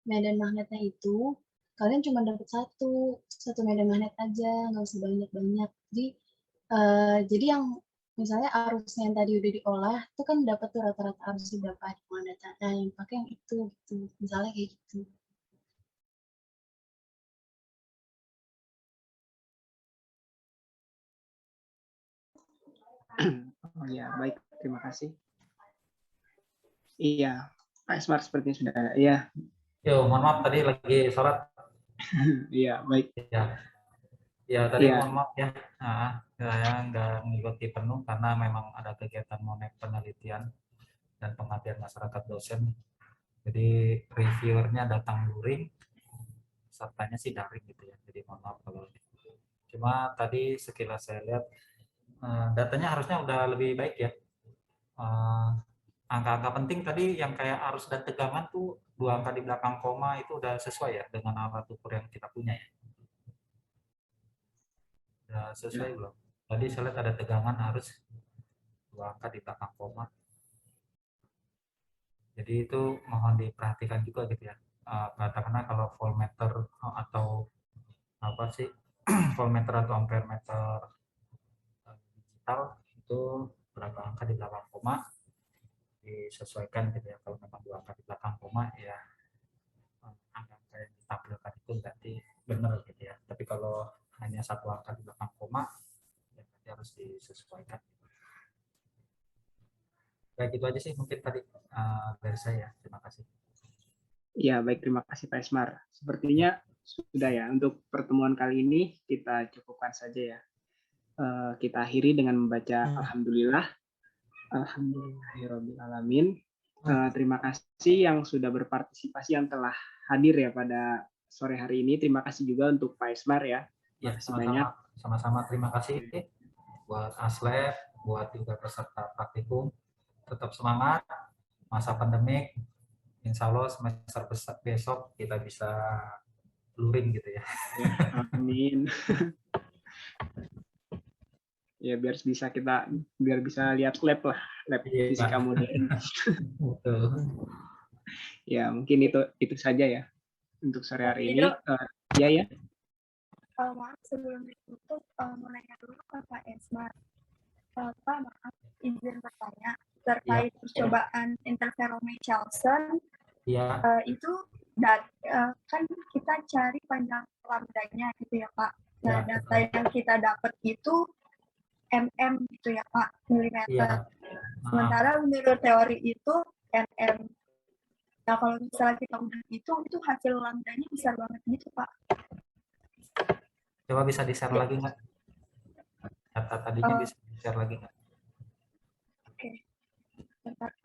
medan magnetnya itu kalian cuma dapat satu medan magnet aja, nggak usah banyak-banyak. Jadi yang misalnya arusnya yang tadi udah diolah itu kan dapat tuh rata-rata arus berapa di data. Nah, yang pakai yang itu gitu. Misalnya kayak gitu. Oh ya, baik. Terima kasih. Iya, Pak Esmar sepertinya sudah ada. Iya. Yo, mohon maaf tadi lagi sholat. Iya, baik. Ya tadi Iya. mohon maaf ya. Saya nggak mengikuti penuh karena memang ada kegiatan monet penelitian dan pengabdian masyarakat dosen. Jadi reviewernya datang luring, pesertanya sih daring gitu ya. Jadi mohon maaf kalau cuma tadi sekilas saya lihat datanya harusnya udah lebih baik ya. Angka-angka penting tadi yang kayak arus dan tegangan tuh 2 angka di belakang koma itu udah sesuai ya dengan alat ukur yang kita punya ya. Udah sesuai belum? Tadi saya lihat ada tegangan arus 2 angka di belakang koma. Jadi itu mohon diperhatikan juga gitu ya. Katakanlah kalau voltmeter atau apa sih voltmeter atau ampermeter digital itu berapa angka di belakang koma disesuaikan gitu ya. Kalau memang 2 angka di belakang koma ya angka yang ditampilkan itu berarti benar gitu ya. Tapi kalau hanya 1 angka di belakang koma ya berarti harus disesuaikan. Baik, itu aja sih mungkin tadi dari saya. Terima kasih. Ya, baik. Terima kasih Pak Esmar. Sepertinya sudah ya. Untuk pertemuan kali ini kita cukupkan saja ya. Kita akhiri dengan membaca Alhamdulillah. Alhamdulillahirrabbilalamin. Terima kasih yang sudah berpartisipasi, yang telah hadir ya pada sore hari ini. Terima kasih juga untuk Pak Esmar ya. Ya, sama-sama. Terima kasih buat Aslep, buat juga peserta praktikum. Tetap semangat, masa pandemik, insya Allah semester besok kita bisa luring gitu ya. Amin. Ya biar bisa lihat lab fisika modern. Betul. Ya mungkin itu saja ya untuk sore hari ini. Ya. Maaf sebelum ditutup mau nanya dulu ke Pak Esmar. Pak, maaf izin bertanya terkait percobaan interferometry-Chelson. Ya. Itu kan kita cari panjang lambdanya gitu ya Pak. Nah, data yang kita dapat itu gitu ya Pak, milimeter. Sementara menurut teori itu nm. Nah, kalau misalnya kita udah hitung, itu hasil lambdanya besar banget gitu, Pak. Coba bisa di-share lagi nggak? Data tadinya bisa di-share lagi nggak? Oke. Bentar.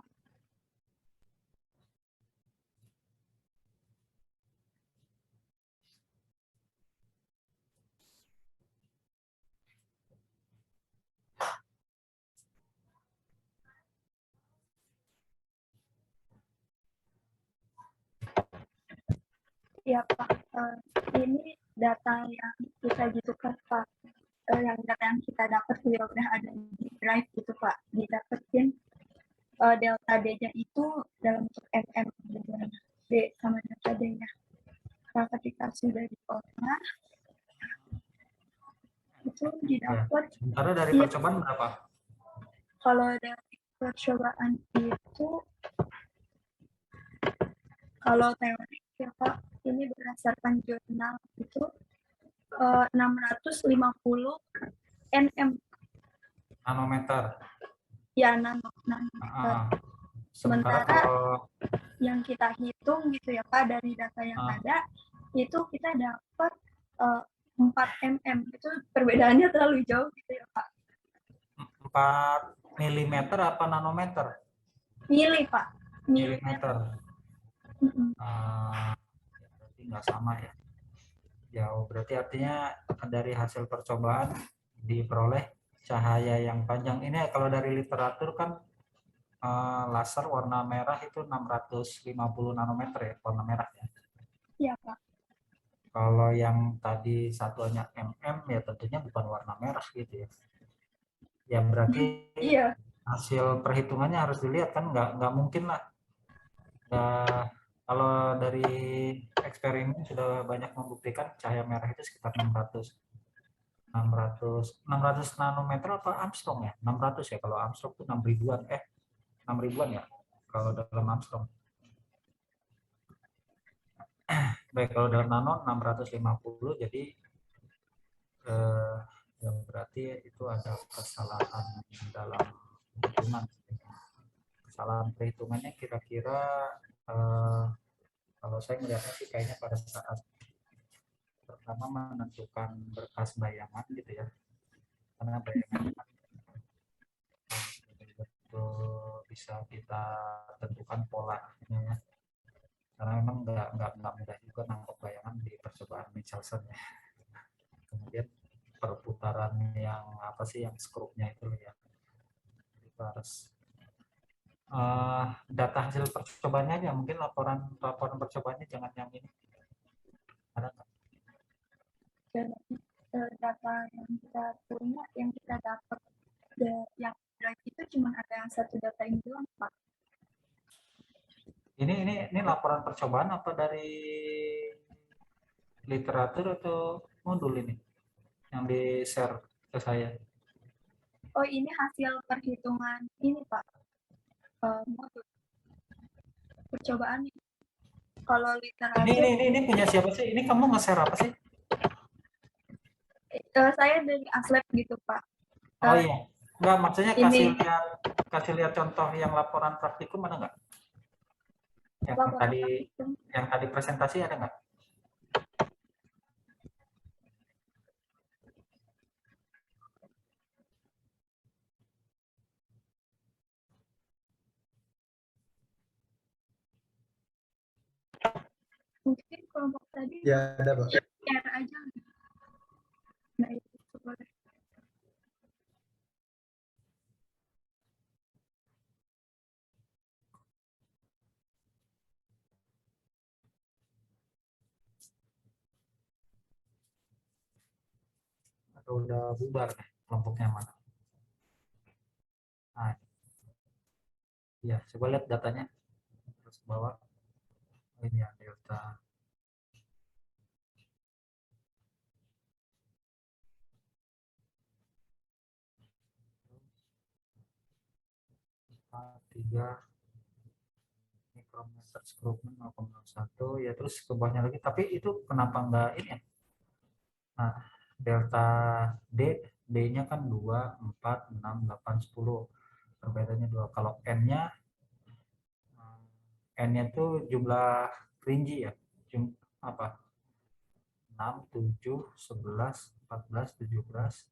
Iya, Pak. Ini data yang kita gitu kan, Pak. Yang data yang kita dapat ya udah ada di drive gitu, Pak. Didapetin delta D-nya itu dalam bentuk MM, D sama delta D-nya. Nah, ketika sudah diolah, itu didapat. Sementara dari Iya, percobaan berapa? kalau dari percobaan itu, kalau teori ya Pak, ini berdasarkan jurnal itu 650 nm. Nanometer. Ya, nanometer. Sementara Sementara kalau yang kita hitung gitu ya Pak, dari data yang ada, itu kita dapat 4 mm. Itu perbedaannya terlalu jauh gitu ya Pak. 4 milimeter apa nanometer? Mili Pak. Milimeter. Berarti nggak sama ya. Jauh. Berarti artinya dari hasil percobaan diperoleh cahaya yang panjang. Ini kalau dari literatur kan laser warna merah itu 650 nanometer ya, warna merah ya. Iya Pak. Kalau yang tadi satuannya mm ya tentunya bukan warna merah gitu ya. Ya berarti iya. Hasil perhitungannya harus dilihat kan, nggak mungkin lah. Kalau dari eksperimen sudah banyak membuktikan cahaya merah itu sekitar 600 nanometer apa Armstrong ya? 600 ya, kalau Armstrong itu 6 ribuan ya kalau dalam Armstrong. Baik, kalau dalam nano 650, jadi ya berarti itu ada kesalahan dalam hitungan. Kesalahan perhitungannya kira-kira kalau saya melihatnya sih kayaknya pada saat pertama menentukan berkas bayangan gitu ya, karena bayangan betul bisa kita tentukan polanya ya, karena memang nggak mudah juga nangkep bayangan di percobaan Michelson ya. Kemudian perputaran yang apa sih yang skrupnya itu ya, kita harus data hasil percobaannya aja, mungkin laporan percobaannya jangan yang ini, ada nggak? Data yang kita punya, yang kita dapat yang drive itu cuma ada yang satu data ini doang Pak. Ini laporan percobaan apa dari literatur atau modul ini yang di share ke saya? Oh, ini hasil perhitungan ini Pak, modul percobaan. Kalau literatur ini punya siapa sih? Ini kamu nge-share apa sih? Saya dari Aslab gitu Pak. Oh iya, enggak, maksudnya kasih lihat contoh yang laporan praktikum ada nggak? Yang tadi presentasi ada nggak? Mungkin kelompok tadi ya ada Pak. share aja. Nah, itu boleh. Atau udah bubar nih kelompoknya mana? Nah, ya coba lihat datanya terus bawah. Ini ya delta. Tiga mikrometer skrupnya 0,1 ya, terus ke bawahnya lagi, tapi itu kenapa enggak ini ya? Nah, delta D-nya kan 2, 4, 6, 8, 10. Perbedaannya 2. Kalau N-nya N-nya tuh jumlah Rinci ya. Apa? 6, 7, 11, 14, 17.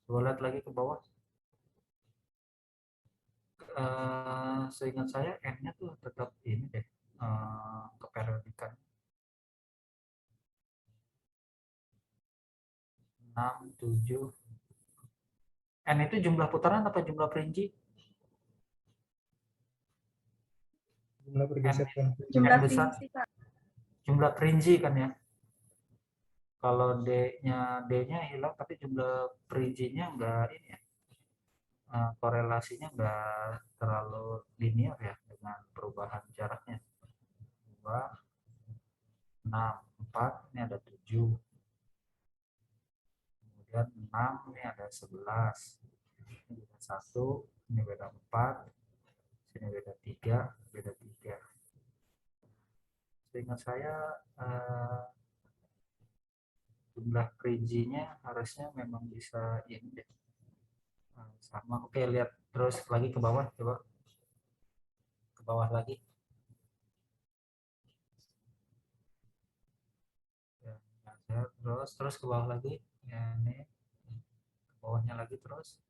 Coba lihat lagi ke bawah. Seingat saya N-nya tuh tetap ini deh, keperiodikan. 6, 7. N itu jumlah putaran apa jumlah Perinci? Jumlah pergeseran. Jumlah Perinci, Pak. Jumlah Perinci kan ya. Kalau D-nya hilang tapi jumlah Perincinya enggak ini ya. Korelasinya enggak terlalu linear ya dengan perubahan jaraknya. 2, 6, 4, ini ada 7. Kemudian 6, ini ada 11. Ini beda 1, ini beda 4, sini beda 3, beda 3. Seingat saya jumlah Perincinya harusnya memang bisa ini deh. Sama. Oke, lihat terus lagi ke bawah, coba ke bawah lagi. Ya, terus ke bawah lagi. Ya, ini ke bawahnya lagi terus.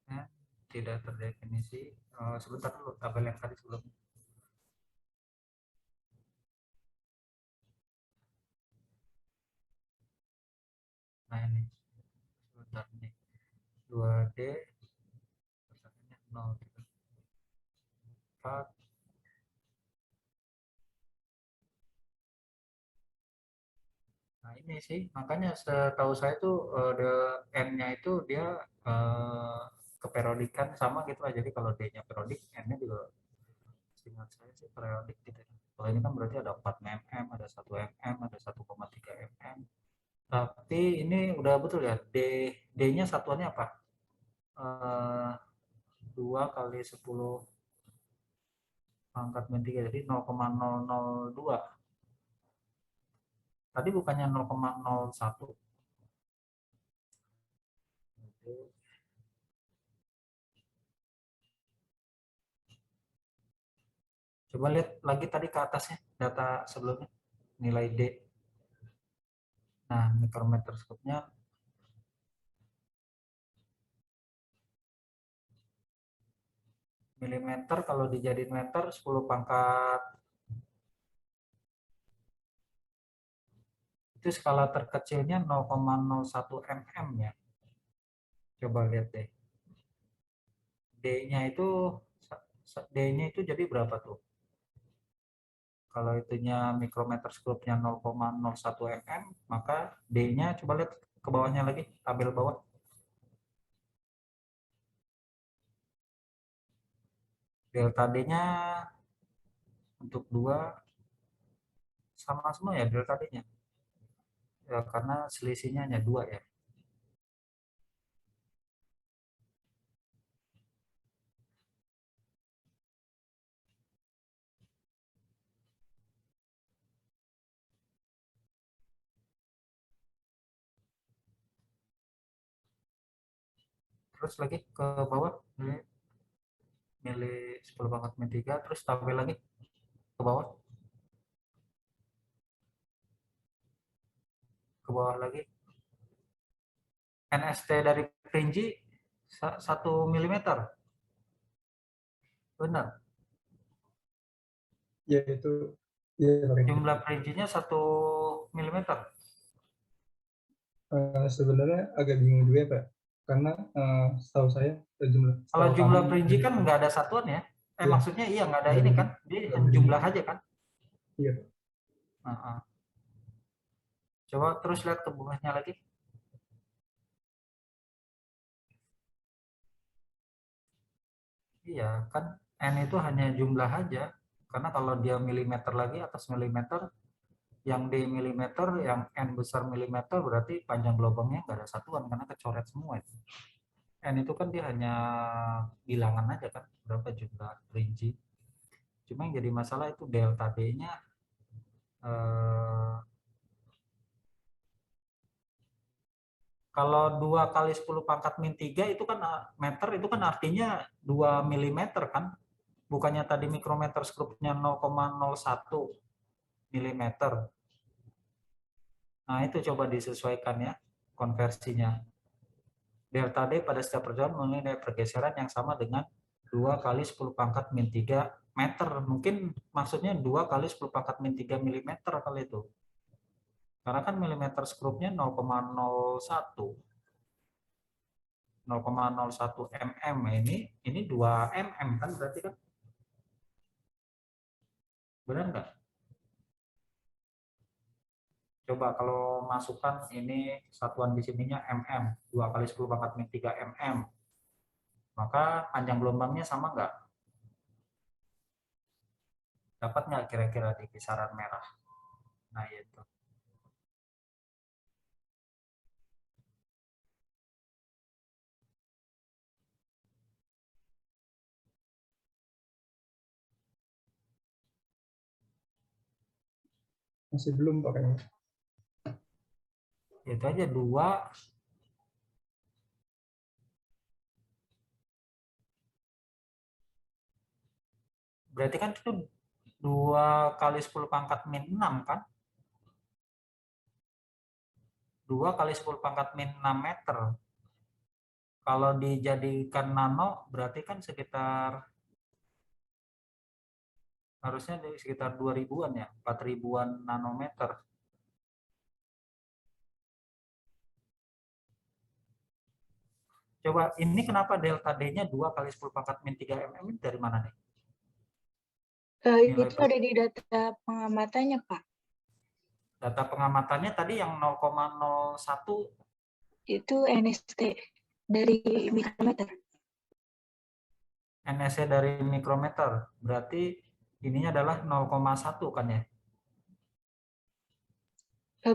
Ya, tidak terdefinisi. Sebentar dulu tabel yang tadi sebelumnya. Nah ini sebentar nih 2D persaingannya 0 4. Nah ini sih makanya setahu saya tuh N-nya itu dia keperodikan sama gitu lah. Jadi kalau D-nya perodik, N-nya juga seingat saya sih periodik gitu. Kalau ini kan berarti ada 4 mm, ada 1 mm, ada 1,3 mm. Tapi ini udah betul ya, D-nya satuannya apa? 2 kali 10 pangkat min 3, jadi 0,002. Tadi bukannya 0,01. Coba lihat lagi tadi ke atasnya, data sebelumnya, nilai D. Nah, mikrometer scope-nya milimeter, kalau dijadiin meter 10 pangkat. Itu skala terkecilnya 0,01 mm ya. Coba lihat deh. D-nya itu jadi berapa tuh? Kalau itunya mikrometer scope-nya 0,01 mm, maka D-nya coba lihat ke bawahnya lagi, tabel bawah. Delta D-nya untuk 2 sama semua ya delta D-nya. Ya, karena selisihnya hanya 2 ya. Terus lagi ke bawah, milih 10 pangkat min 3, terus tabel lagi ke bawah. Ke bawah lagi. NST dari Perinci 1 mm. Benar. Ya itu ya, jumlah Perincinya 1 mm. Sebenarnya agak bingung juga ya Pak, karena setahu saya kalau jumlah Perinci kan nggak ada satuan ya. Ya. Maksudnya iya nggak ada ini kan, dia jumlah aja kan. Iya. Coba terus lihat ke bawahnya lagi. Iya kan, N itu hanya jumlah aja, karena kalau dia milimeter lagi atas milimeter, yang D milimeter, yang N besar milimeter, berarti panjang gelombangnya nggak ada satuan karena kecoret semua itu. N itu kan dia hanya bilangan aja kan, berapa jumlah Perinci. Cuma yang jadi masalah itu delta D-nya Kalau 2 kali 10 pangkat min 3 itu kan meter, itu kan artinya 2 mm kan? Bukannya tadi mikrometer skrupnya 0,01 mm. Nah, itu coba disesuaikan ya konversinya. Delta D pada setiap perjalanan memiliki pergeseran yang sama dengan 2 kali 10 pangkat min 3 meter. Mungkin maksudnya 2 kali 10 pangkat min 3 mm kali itu. Karena kan milimeter skrupnya 0,01. 0,01 mm, ini 2 mm kan berarti kan? Benar nggak? Coba kalau masukkan ini satuan di sininya mm, 2 kali 10 pangkat min 3 mm. Maka panjang gelombangnya sama nggak? Dapat nggak kira-kira di kisaran merah? Nah, itu. Masih belum Pak kayaknya. Itu aja 2 berarti kan itu 2 kali 10 pangkat min 6 kan? 2 kali 10 pangkat min 6 meter. Kalau dijadikan nano berarti kan sekitar harusnya di sekitar 2000-an ya, 4000-an nanometer. Coba ini kenapa delta D-nya 2 kali 10 pangkat min 3 mm ini dari mana nih? Itu ada di data pengamatannya, Pak. Data pengamatannya tadi yang 0,01 Itu NST dari mikrometer. NSC dari mikrometer. Berarti ininya adalah 0,1 kan ya?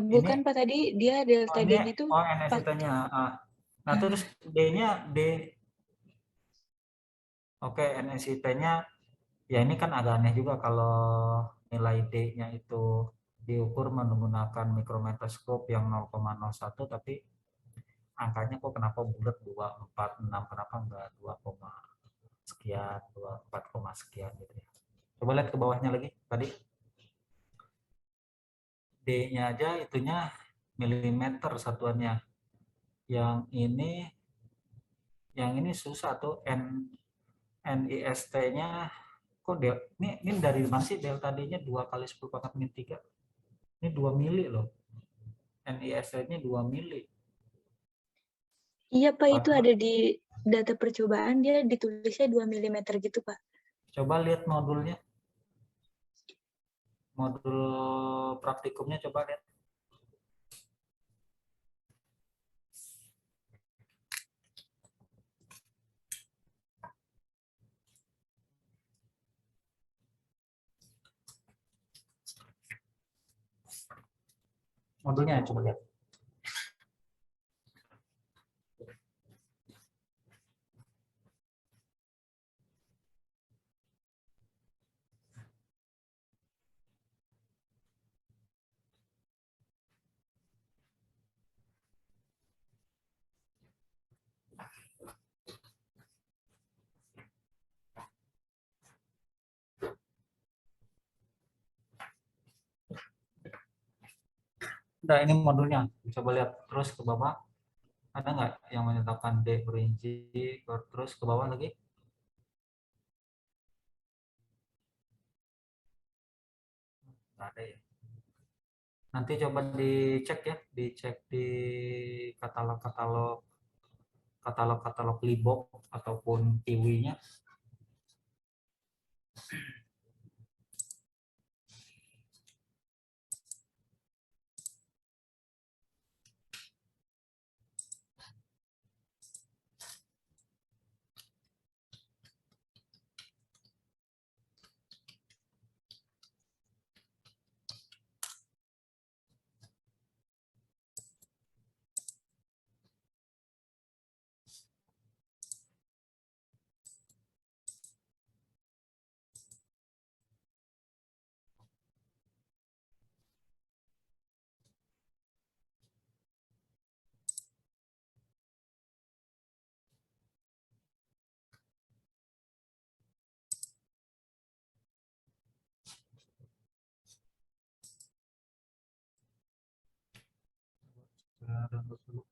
Bukan Pak, tadi dia delta D-nya itu NST-nya. Nah, terus D-nya D. Oke, NST-nya ya ini kan agak aneh juga kalau nilai D-nya itu diukur menggunakan mikrometerskop yang 0,01 tapi angkanya kok kenapa bulat 246, kenapa enggak 2, sekian, 24, sekian gitu ya. Coba lihat ke bawahnya lagi tadi. D-nya aja itunya milimeter satuannya. Yang ini susah tuh NIST-nya kok ini dari mana sih delta D-nya 2 kali 10 pangkat min 3. Ini 2 mili loh. NIST-nya 2 mili. Iya Pak, itu ada di data percobaan, dia ditulisnya 2 mm gitu Pak. Coba lihat modulnya. Modul praktikumnya coba lihat. Modulnya coba lihat. Udah, ini modulnya. Coba lihat terus ke bawah. Ada nggak yang menyatakan D berinci? Terus ke bawah lagi. Nggak ada ya. Nanti coba dicek ya, dicek di katalog Libok ataupun Kiwi-nya. download dulu.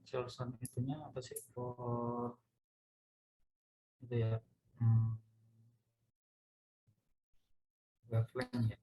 Charleston itunya apa sih for itu ya, wavelength ya.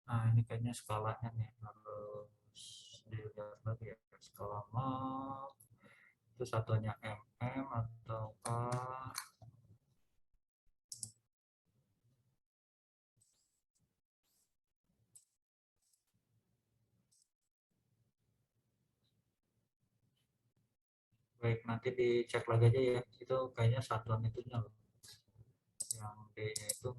Nah ini kayaknya skalanya nih harus dilihat lagi ya, skala Mach itu satunya mm ataukah baik, nanti dicek lagi aja ya, itu kayaknya satuan itunya loh yang D nya itu.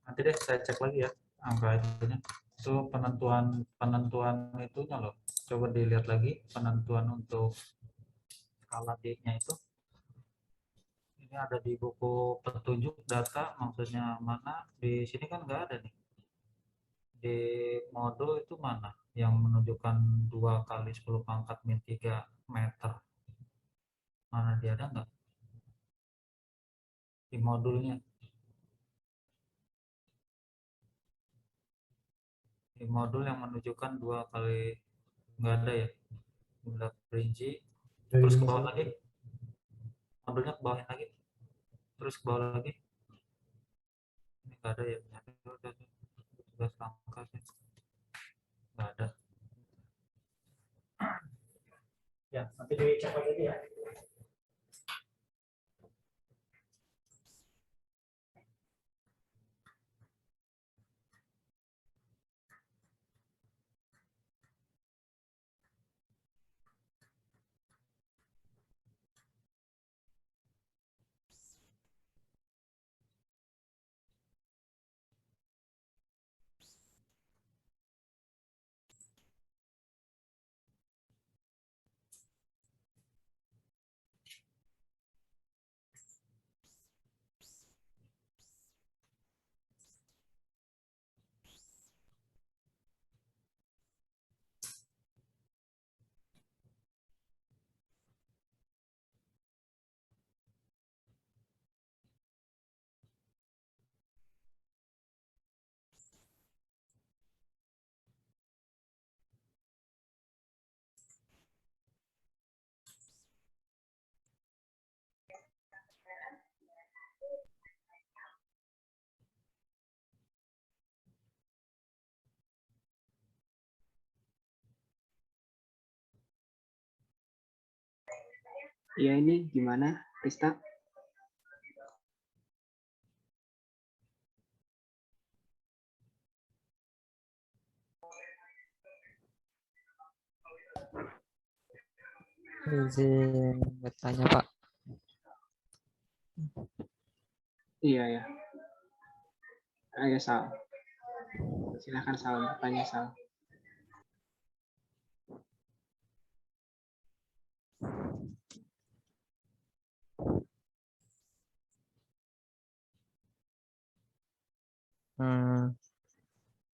Nanti deh saya cek lagi ya angka itunya, itu penentuan itunya loh, coba dilihat lagi penentuan untuk skala D-nya itu. Ini ada di buku petunjuk data, maksudnya mana? Di sini kan nggak ada nih. Di modul itu mana yang menunjukkan 2 kali 10 pangkat min 3 meter? Mana dia, ada nggak? Di modulnya. Di modul yang menunjukkan 2 kali, nggak ada ya? Udah perinci. Terus ke bawah lagi. Modulnya ke bawahin lagi. Terus ke bawah lagi. Ini nggak ada ya? Sudah langkah sih. Nggak ada. Ya, nanti dicek lagi ya. Ya, ini gimana, Rista? Izin bertanya, Pak. Iya, ya. Ayo, Sal. Silakan, Sal. Bertanya, Sal.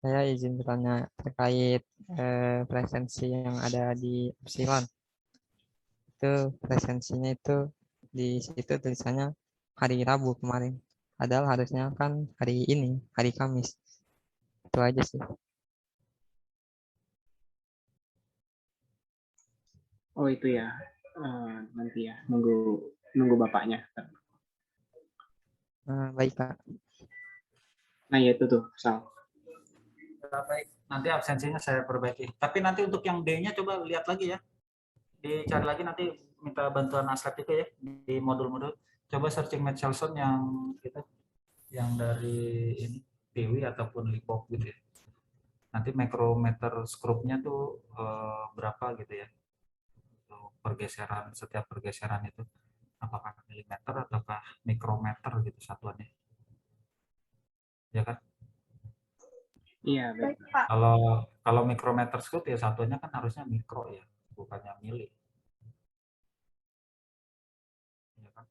Saya izin bertanya terkait presensi yang ada di Epsilon. Itu presensinya itu di situ tulisannya hari Rabu kemarin. Padahal harusnya kan hari ini, hari Kamis. Itu aja sih. Oh, itu ya. Nanti ya, nunggu bapaknya. Baik, Pak. Nah, ya itu tuh, Sal. Baik, nanti absensinya saya perbaiki. Tapi nanti untuk yang D-nya coba lihat lagi ya. Dicari lagi, nanti minta bantuan Aslep itu ya di modul-modul. Coba searching Michelson yang itu, yang dari ini Dewi ataupun Lipop gitu ya. Nanti micrometer scrub-nya tuh berapa gitu ya. Untuk pergeseran, setiap pergeseran itu apakah milimeter ataukah mikrometer gitu satuannya. Ya kan? Iya, baik. Kalau mikrometer scrub ya satuannya kan harusnya mikro ya, bukannya mili. Ya kan?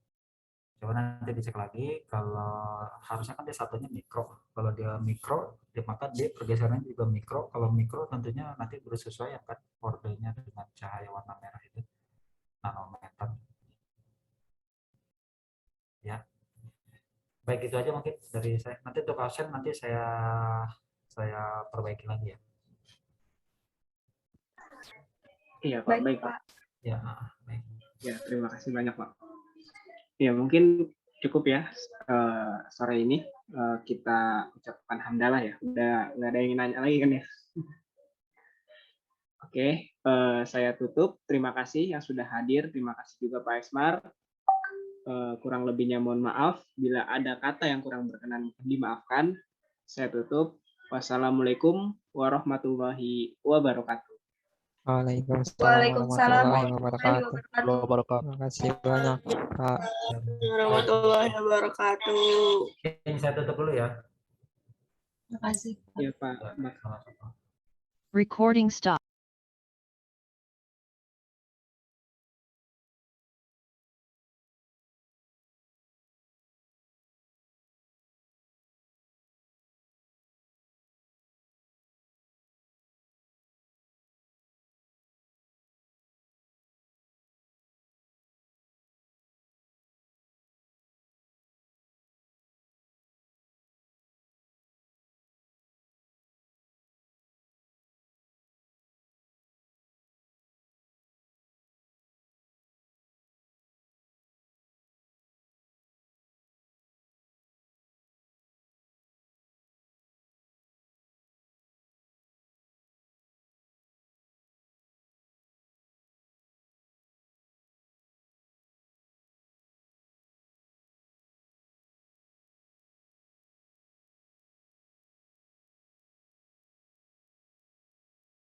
Coba nanti dicek lagi, kalau harusnya kan dia satunya mikro. Kalau dia mikro, dia maka dia pergeserannya juga mikro. Kalau mikro tentunya nanti bersesuaian kan ordernya dengan cahaya warna merah itu nanometer. Ya. Baik, itu aja mungkin dari saya. Nanti untuk absen nanti saya perbaiki lagi ya. Iya, Pak. Baik, Pak. Ya, baik. Ya, terima kasih banyak, Pak. Ya, mungkin cukup ya sore ini kita ucapkan hamdalah ya. Udah nggak ada yang nanya lagi kan ya. Oke, saya tutup. Terima kasih yang sudah hadir. Terima kasih juga Pak Esmar. Kurang lebihnya mohon maaf. Bila ada kata yang kurang berkenan dimaafkan. Saya tutup. Wassalamualaikum warahmatullahi wabarakatuh. Waalaikumsalam warahmatullahi wabarakatuh. Terima kasih banyak, Pak. Warahmatullahi wabarakatuh. Oke, saya tutup dulu ya. Terima kasih. Ya, Pak. Ya, sama-sama. Recording stop.